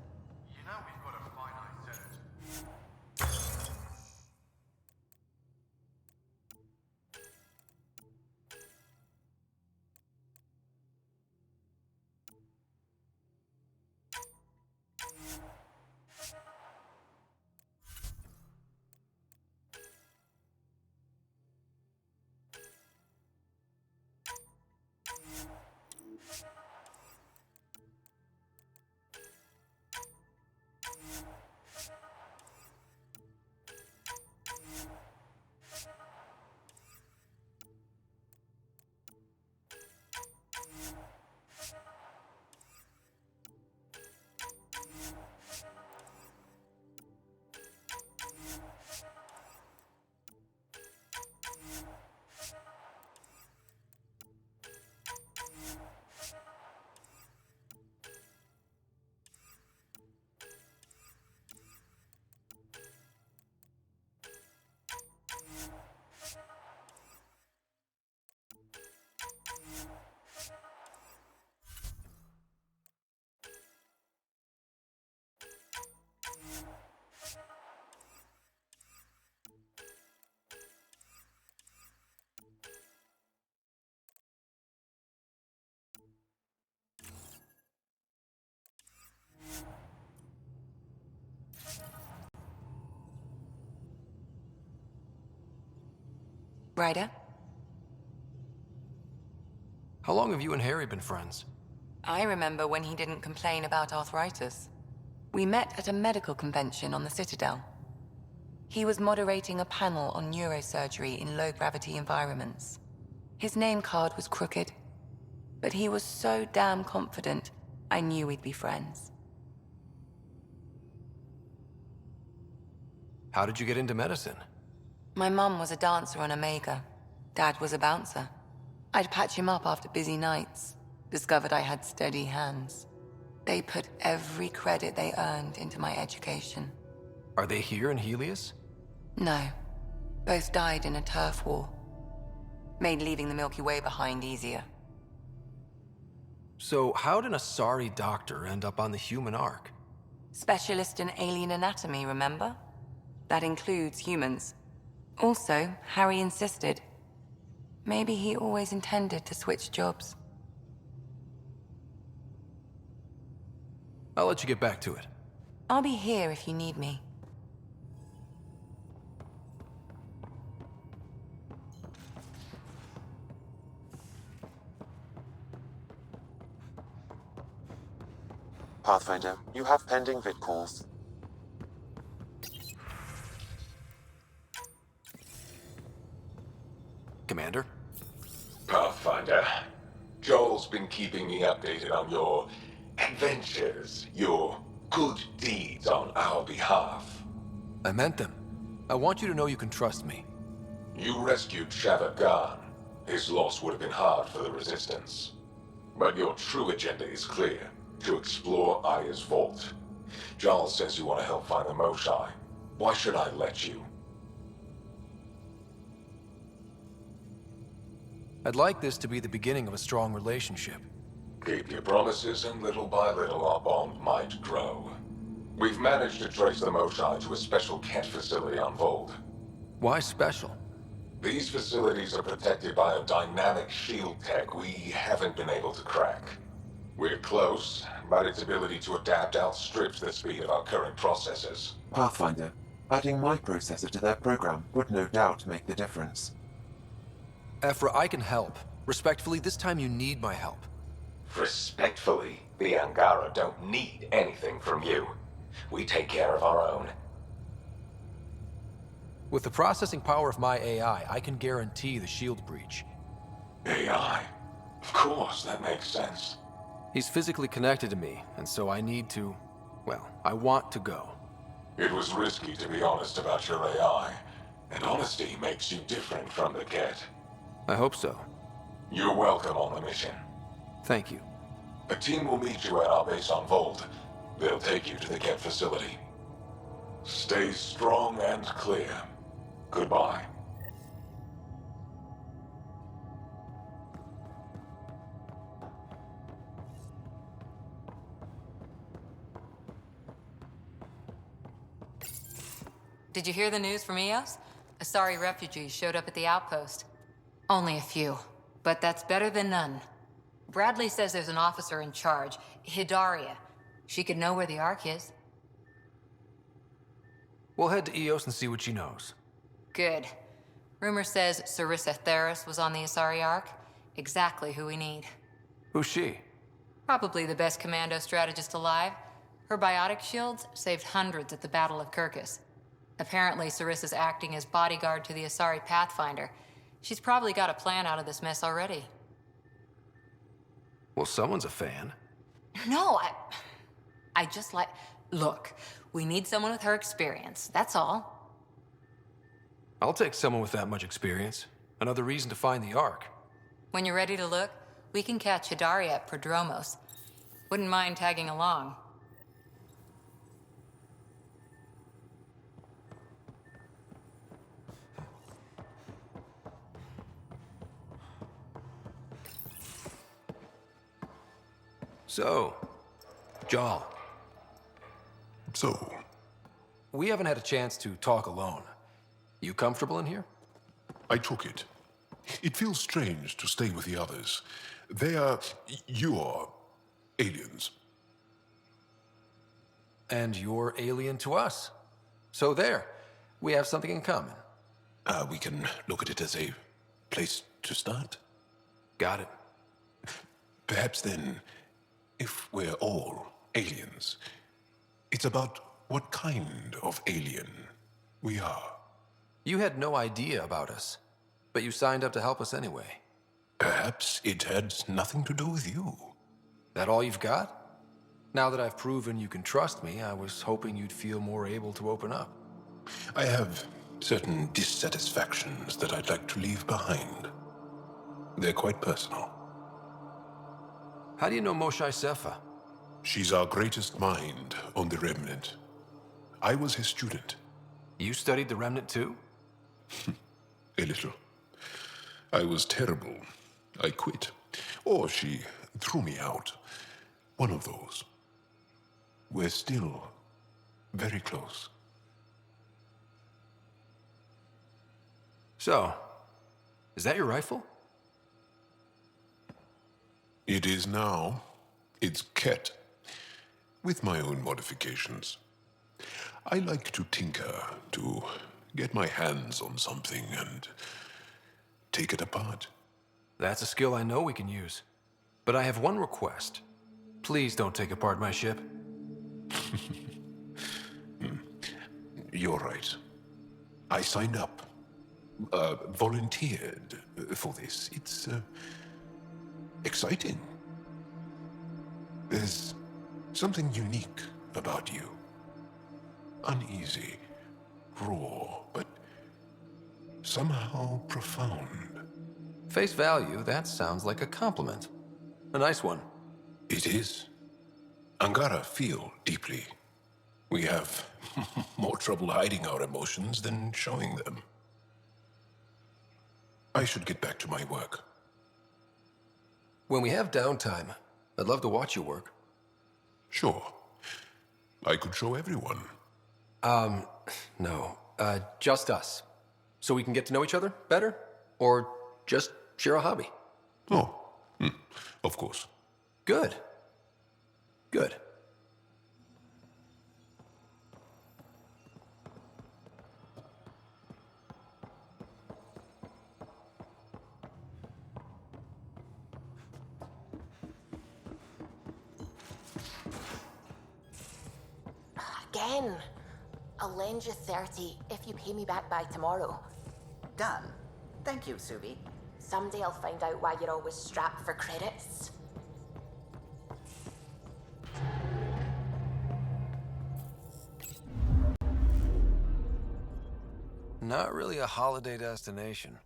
You know we've got a finite set. Ryder? How long have you and Harry been friends? I remember when he didn't complain about arthritis. We met at a medical convention on the Citadel. He was moderating a panel on neurosurgery in low-gravity environments. His name card was crooked, but he was so damn confident, I knew we'd be friends. How did you get into medicine? My mum was a dancer on Omega. Dad was a bouncer. I'd patch him up after busy nights. Discovered I had steady hands. They put every credit they earned into my education. Are they here in Helios? No. Both died in a turf war. Made leaving the Milky Way behind easier. So how did a Asari doctor end up on the human Ark? Specialist in alien anatomy, remember? That includes humans. Also, Harry insisted. Maybe he always intended to switch jobs. I'll let you get back to it. I'll be here if you need me. Pathfinder, you have pending vid calls. Commander? Pathfinder, Joel's been keeping me updated on your adventures, your good deeds on our behalf. I meant them. I want you to know you can trust me. You rescued Shava Khan. His loss would have been hard for the Resistance. But your true agenda is clear. To explore Aya's vault. Joel says you want to help find the Moshae. Why should I let you? I'd like this to be the beginning of a strong relationship. Keep your promises, and little by little our bond might grow. We've managed to trace the Moshae to a special Kent facility on Voeld. Why special? These facilities are protected by a dynamic shield tech we haven't been able to crack. We're close, but its ability to adapt outstrips the speed of our current processors. Pathfinder, adding my processor to their program would no doubt make the difference. Ephra, I can help. Respectfully, this time you need my help. Respectfully, the Angara don't need anything from you. We take care of our own. With the processing power of my AI, I can guarantee the shield breach. AI? Of course, that makes sense. He's physically connected to me, and so I need to... well, I want to go. It was risky to be honest about your AI, and honesty makes you different from the Ket. I hope so. You're welcome on the mission. Thank you. A team will meet you at our base on Voeld. They'll take you to the Ket facility. Stay strong and clear. Goodbye. Did you hear the news from Eos? Asari refugees showed up at the outpost. Only a few, but that's better than none. Bradley says there's an officer in charge, Hidaria. She could know where the Ark is. We'll head to Eos and see what she knows. Good. Rumor says Sarissa Theris was on the Asari Ark. Exactly who we need. Who's she? Probably the best commando strategist alive. Her biotic shields saved hundreds at the Battle of Kirkus. Apparently, Sarissa's acting as bodyguard to the Asari Pathfinder. She's probably got a plan out of this mess already. Well, someone's a fan. No, I just like... Look, we need someone with her experience, that's all. I'll take someone with that much experience. Another reason to find the Ark. When you're ready to look, we can catch Hidaria at Prodromos. Wouldn't mind tagging along. So, Jal. So? We haven't had a chance to talk alone. You comfortable in here? I took it. It feels strange to stay with the others. They are... you are... aliens. And you're alien to us. So there. We have something in common. We can look at it as a place to start? Got it. Perhaps then, if we're all aliens, it's about what kind of alien we are. You had no idea about us, but you signed up to help us anyway. Perhaps it had nothing to do with you. That all you've got? Now that I've proven you can trust me, I was hoping you'd feel more able to open up. I have certain dissatisfactions that I'd like to leave behind. They're quite personal. How do you know Moshae Sefa? She's our greatest mind on the Remnant. I was his student. You studied the Remnant too? A little. I was terrible. I quit. Or she threw me out. One of those. We're still very close. So, is that your rifle? It is now. It's Ket. With my own modifications. I like to tinker, to get my hands on something and take it apart. That's a skill I know we can use. But I have one request. Please don't take apart my ship. You're right. I signed up. Volunteered for this. It's exciting. There's something unique about you. Uneasy, raw, but somehow profound. Face value, that sounds like a compliment. A nice one. It is. Angara feel deeply. We have more trouble hiding our emotions than showing them. I should get back to my work. When we have downtime, I'd love to watch you work. Sure. I could show everyone. No. Just us. So we can get to know each other better? Or just share a hobby? Oh, of course. Good. Good. Again. I'll lend you 30 if you pay me back by tomorrow. Done. Thank you, Suvi. Someday I'll find out why you're always strapped for credits. Not really a holiday destination.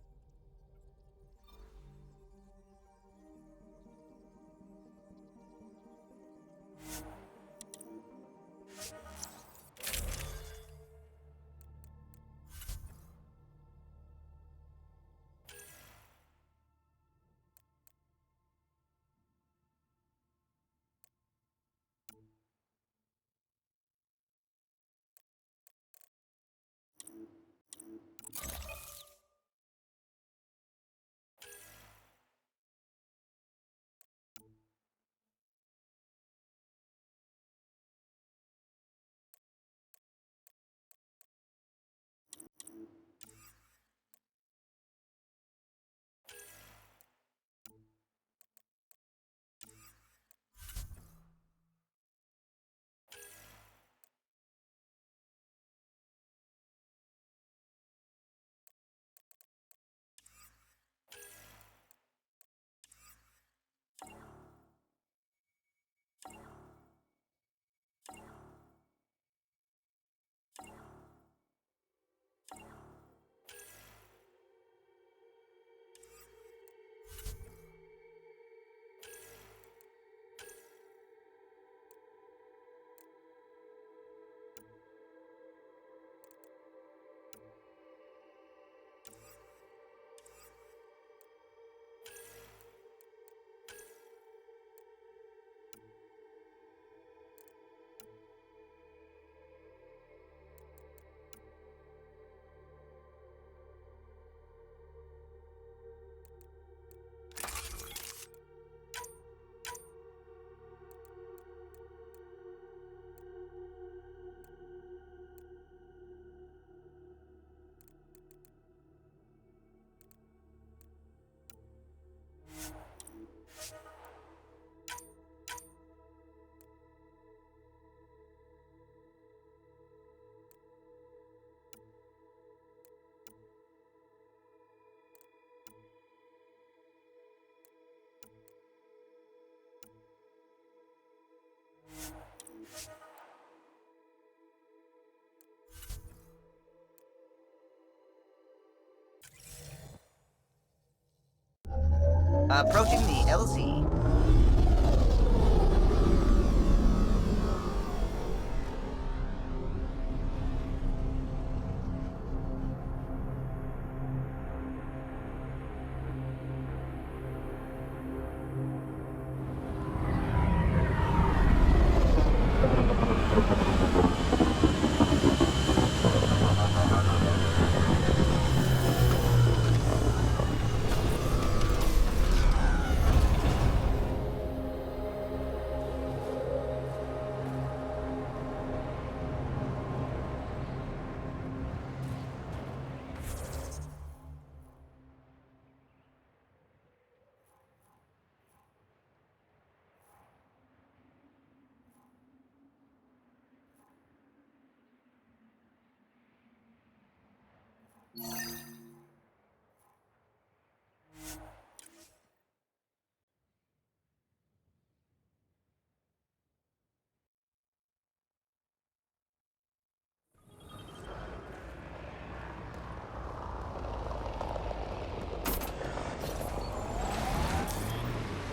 Approaching the LZ.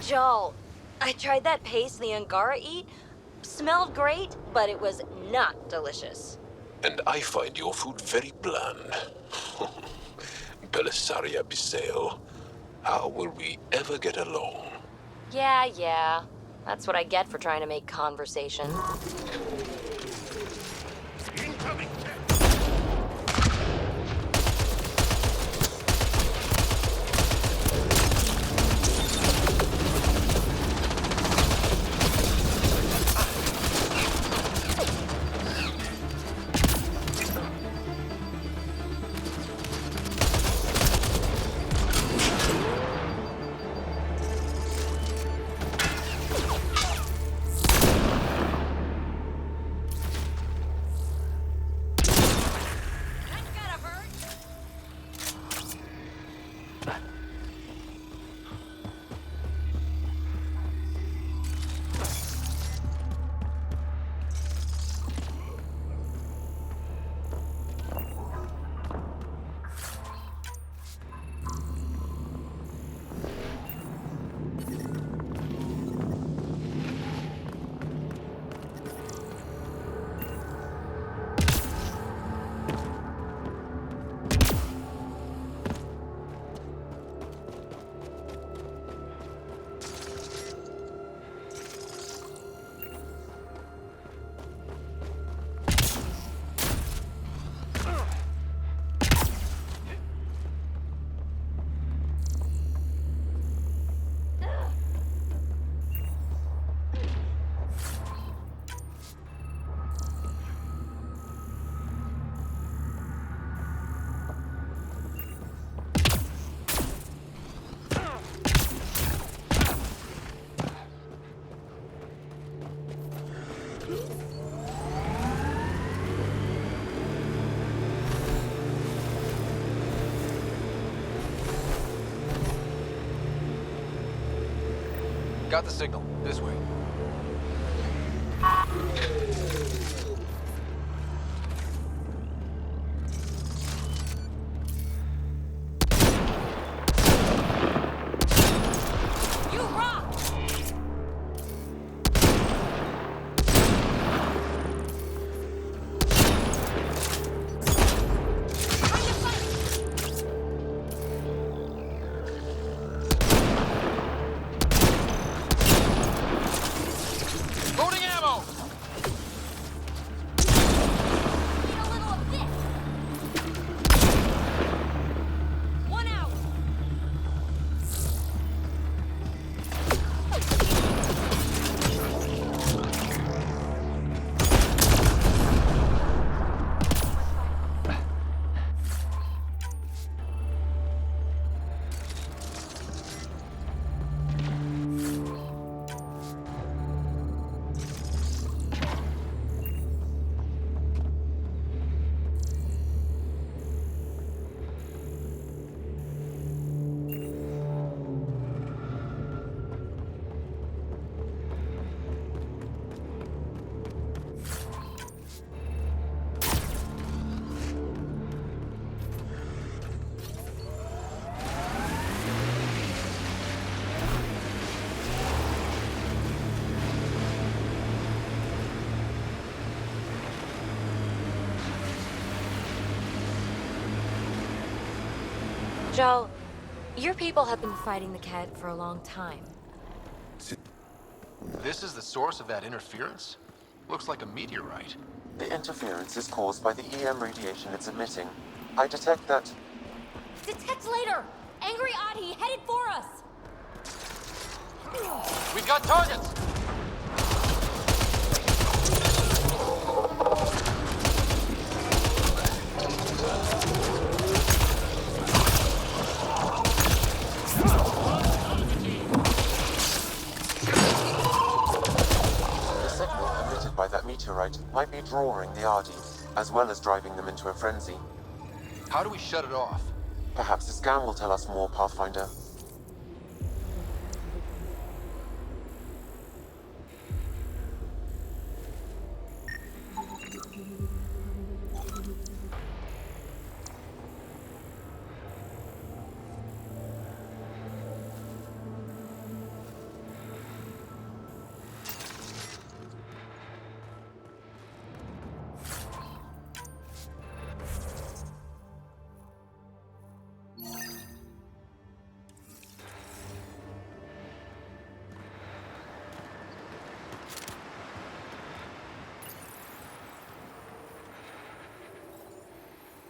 Joel, I tried that paste the Angara eat. Smelled great, but it was not delicious. And I find your food very bland. Belisaria Bisale, how will we ever get along? Yeah. That's what I get for trying to make conversation. Incoming! Got the signal. This way. You rock! Joel, your people have been fighting the Ket for a long time. This is the source of that interference? Looks like a meteorite. The interference is caused by the EM radiation it's emitting. I detect that... Detect later! Angry Adi headed for us! We've got targets! The signal emitted by that meteorite might be drawing the Ardi, as well as driving them into a frenzy. How do we shut it off? Perhaps the scan will tell us more, Pathfinder.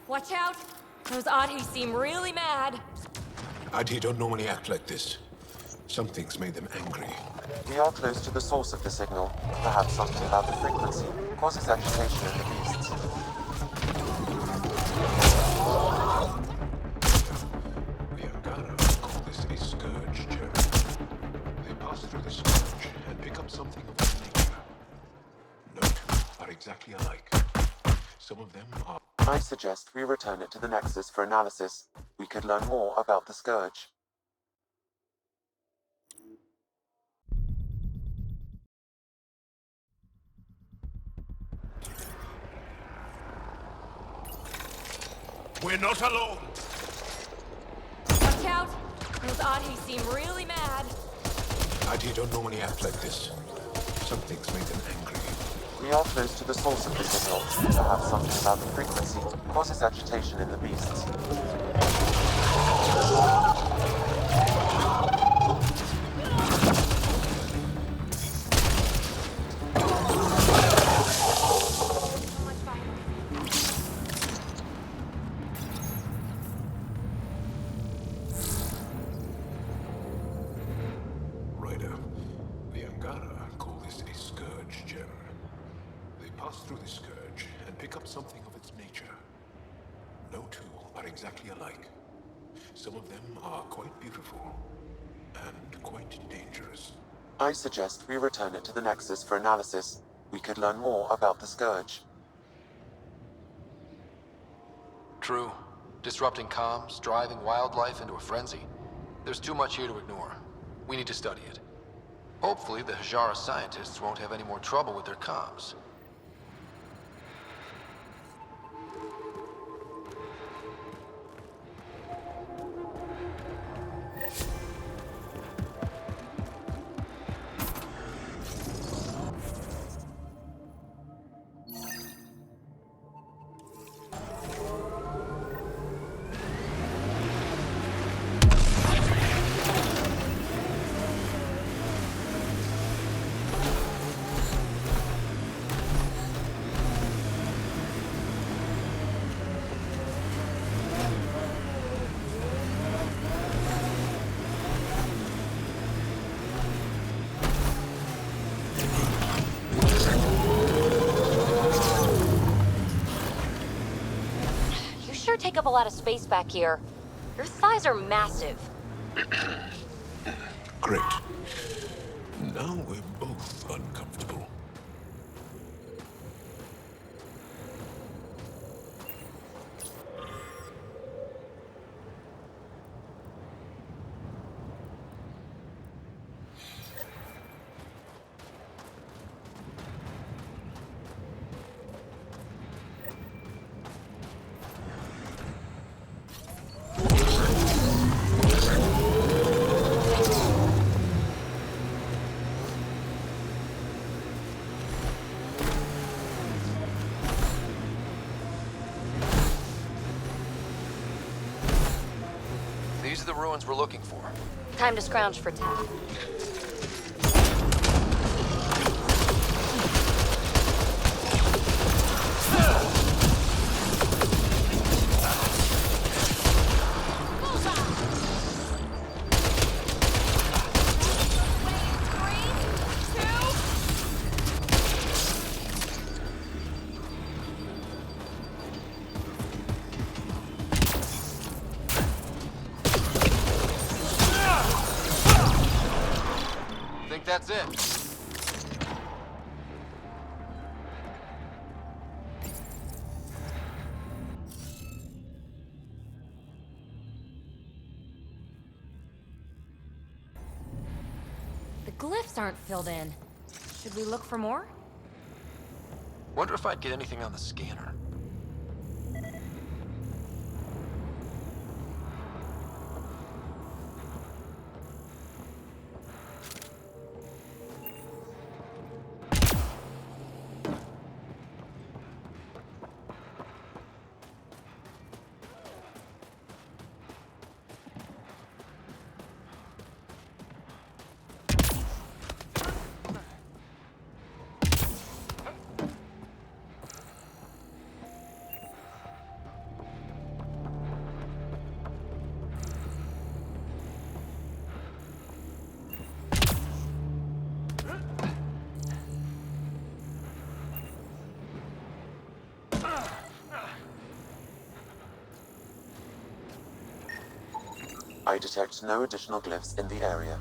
Watch out! Those Adi seem really mad. Adi don't normally act like this. Something's made them angry. We are close to the source of the signal. Perhaps something about the frequency causes agitation in the beasts. The Angara call this a scourge, Jeremy. They pass through the scourge and pick up something of its nature. No two are exactly alike. Some of them are... I suggest we return it to the Nexus for analysis. We could learn more about the Scourge. We're not alone! Watch out! Those Adi seem really mad. Adi don't normally act like this. Something's made them angry. We are close to the source of the signal. Perhaps something about the frequency causes agitation in the beasts. Rider, the Angara call this a scourge gem. They pass through the scourge and pick up something of its nature. No two are exactly alike. Some of them are quite beautiful and quite dangerous. I suggest we return it to the Nexus for analysis. We could learn more about the Scourge. True. Disrupting comms, driving wildlife into a frenzy. There's too much here to ignore. We need to study it. Hopefully, the Hajara scientists won't have any more trouble with their comms. Take up a lot of space back here. Your thighs are massive. Great. Now we're both uncomfortable. These are the ruins we're looking for. Time to scrounge for Think that's it. The glyphs aren't filled in. Should we look for more? Wonder if I'd get anything on the scanner. I detect no additional glyphs in the area.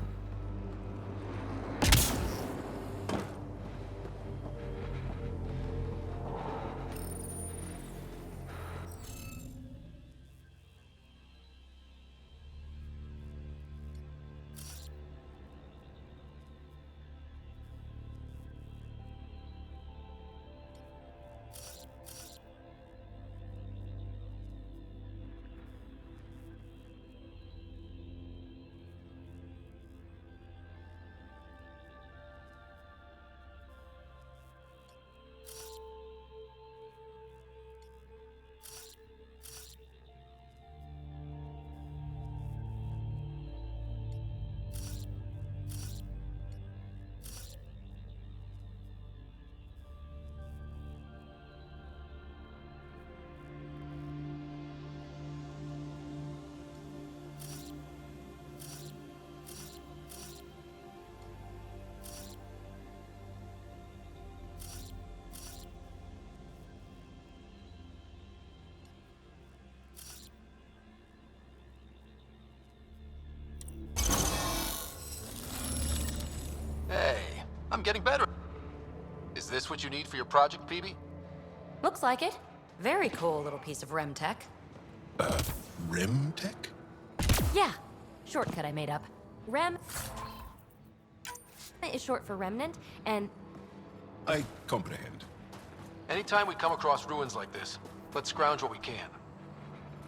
Hey, I'm getting better. Is this what you need for your project, Phoebe? Looks like it. Very cool little piece of REM tech. REM tech? Yeah, shortcut I made up. REM is short for remnant, and I comprehend. Anytime we come across ruins like this, let's scrounge what we can.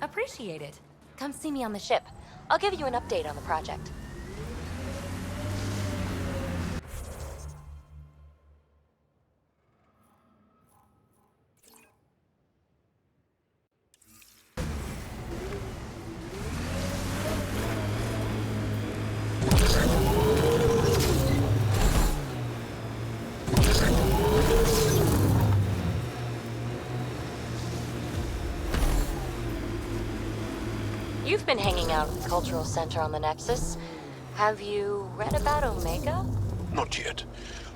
appreciate it. Come see me on the ship. I'll give you an update on the project. You've been hanging out at the Cultural Center on the Nexus. Have you read about Omega? Not yet.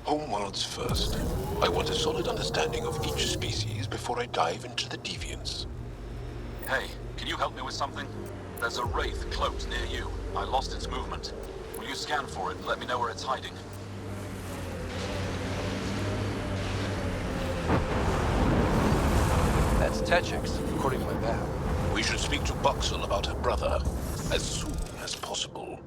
Homeworlds first. I want a solid understanding of each species before I dive into the deviants. Hey, can you help me with something? There's a wraith cloaked near you. I lost its movement. Will you scan for it and let me know where it's hiding? That's Techix, according to my map. We should speak to Buxel about her brother as soon as possible.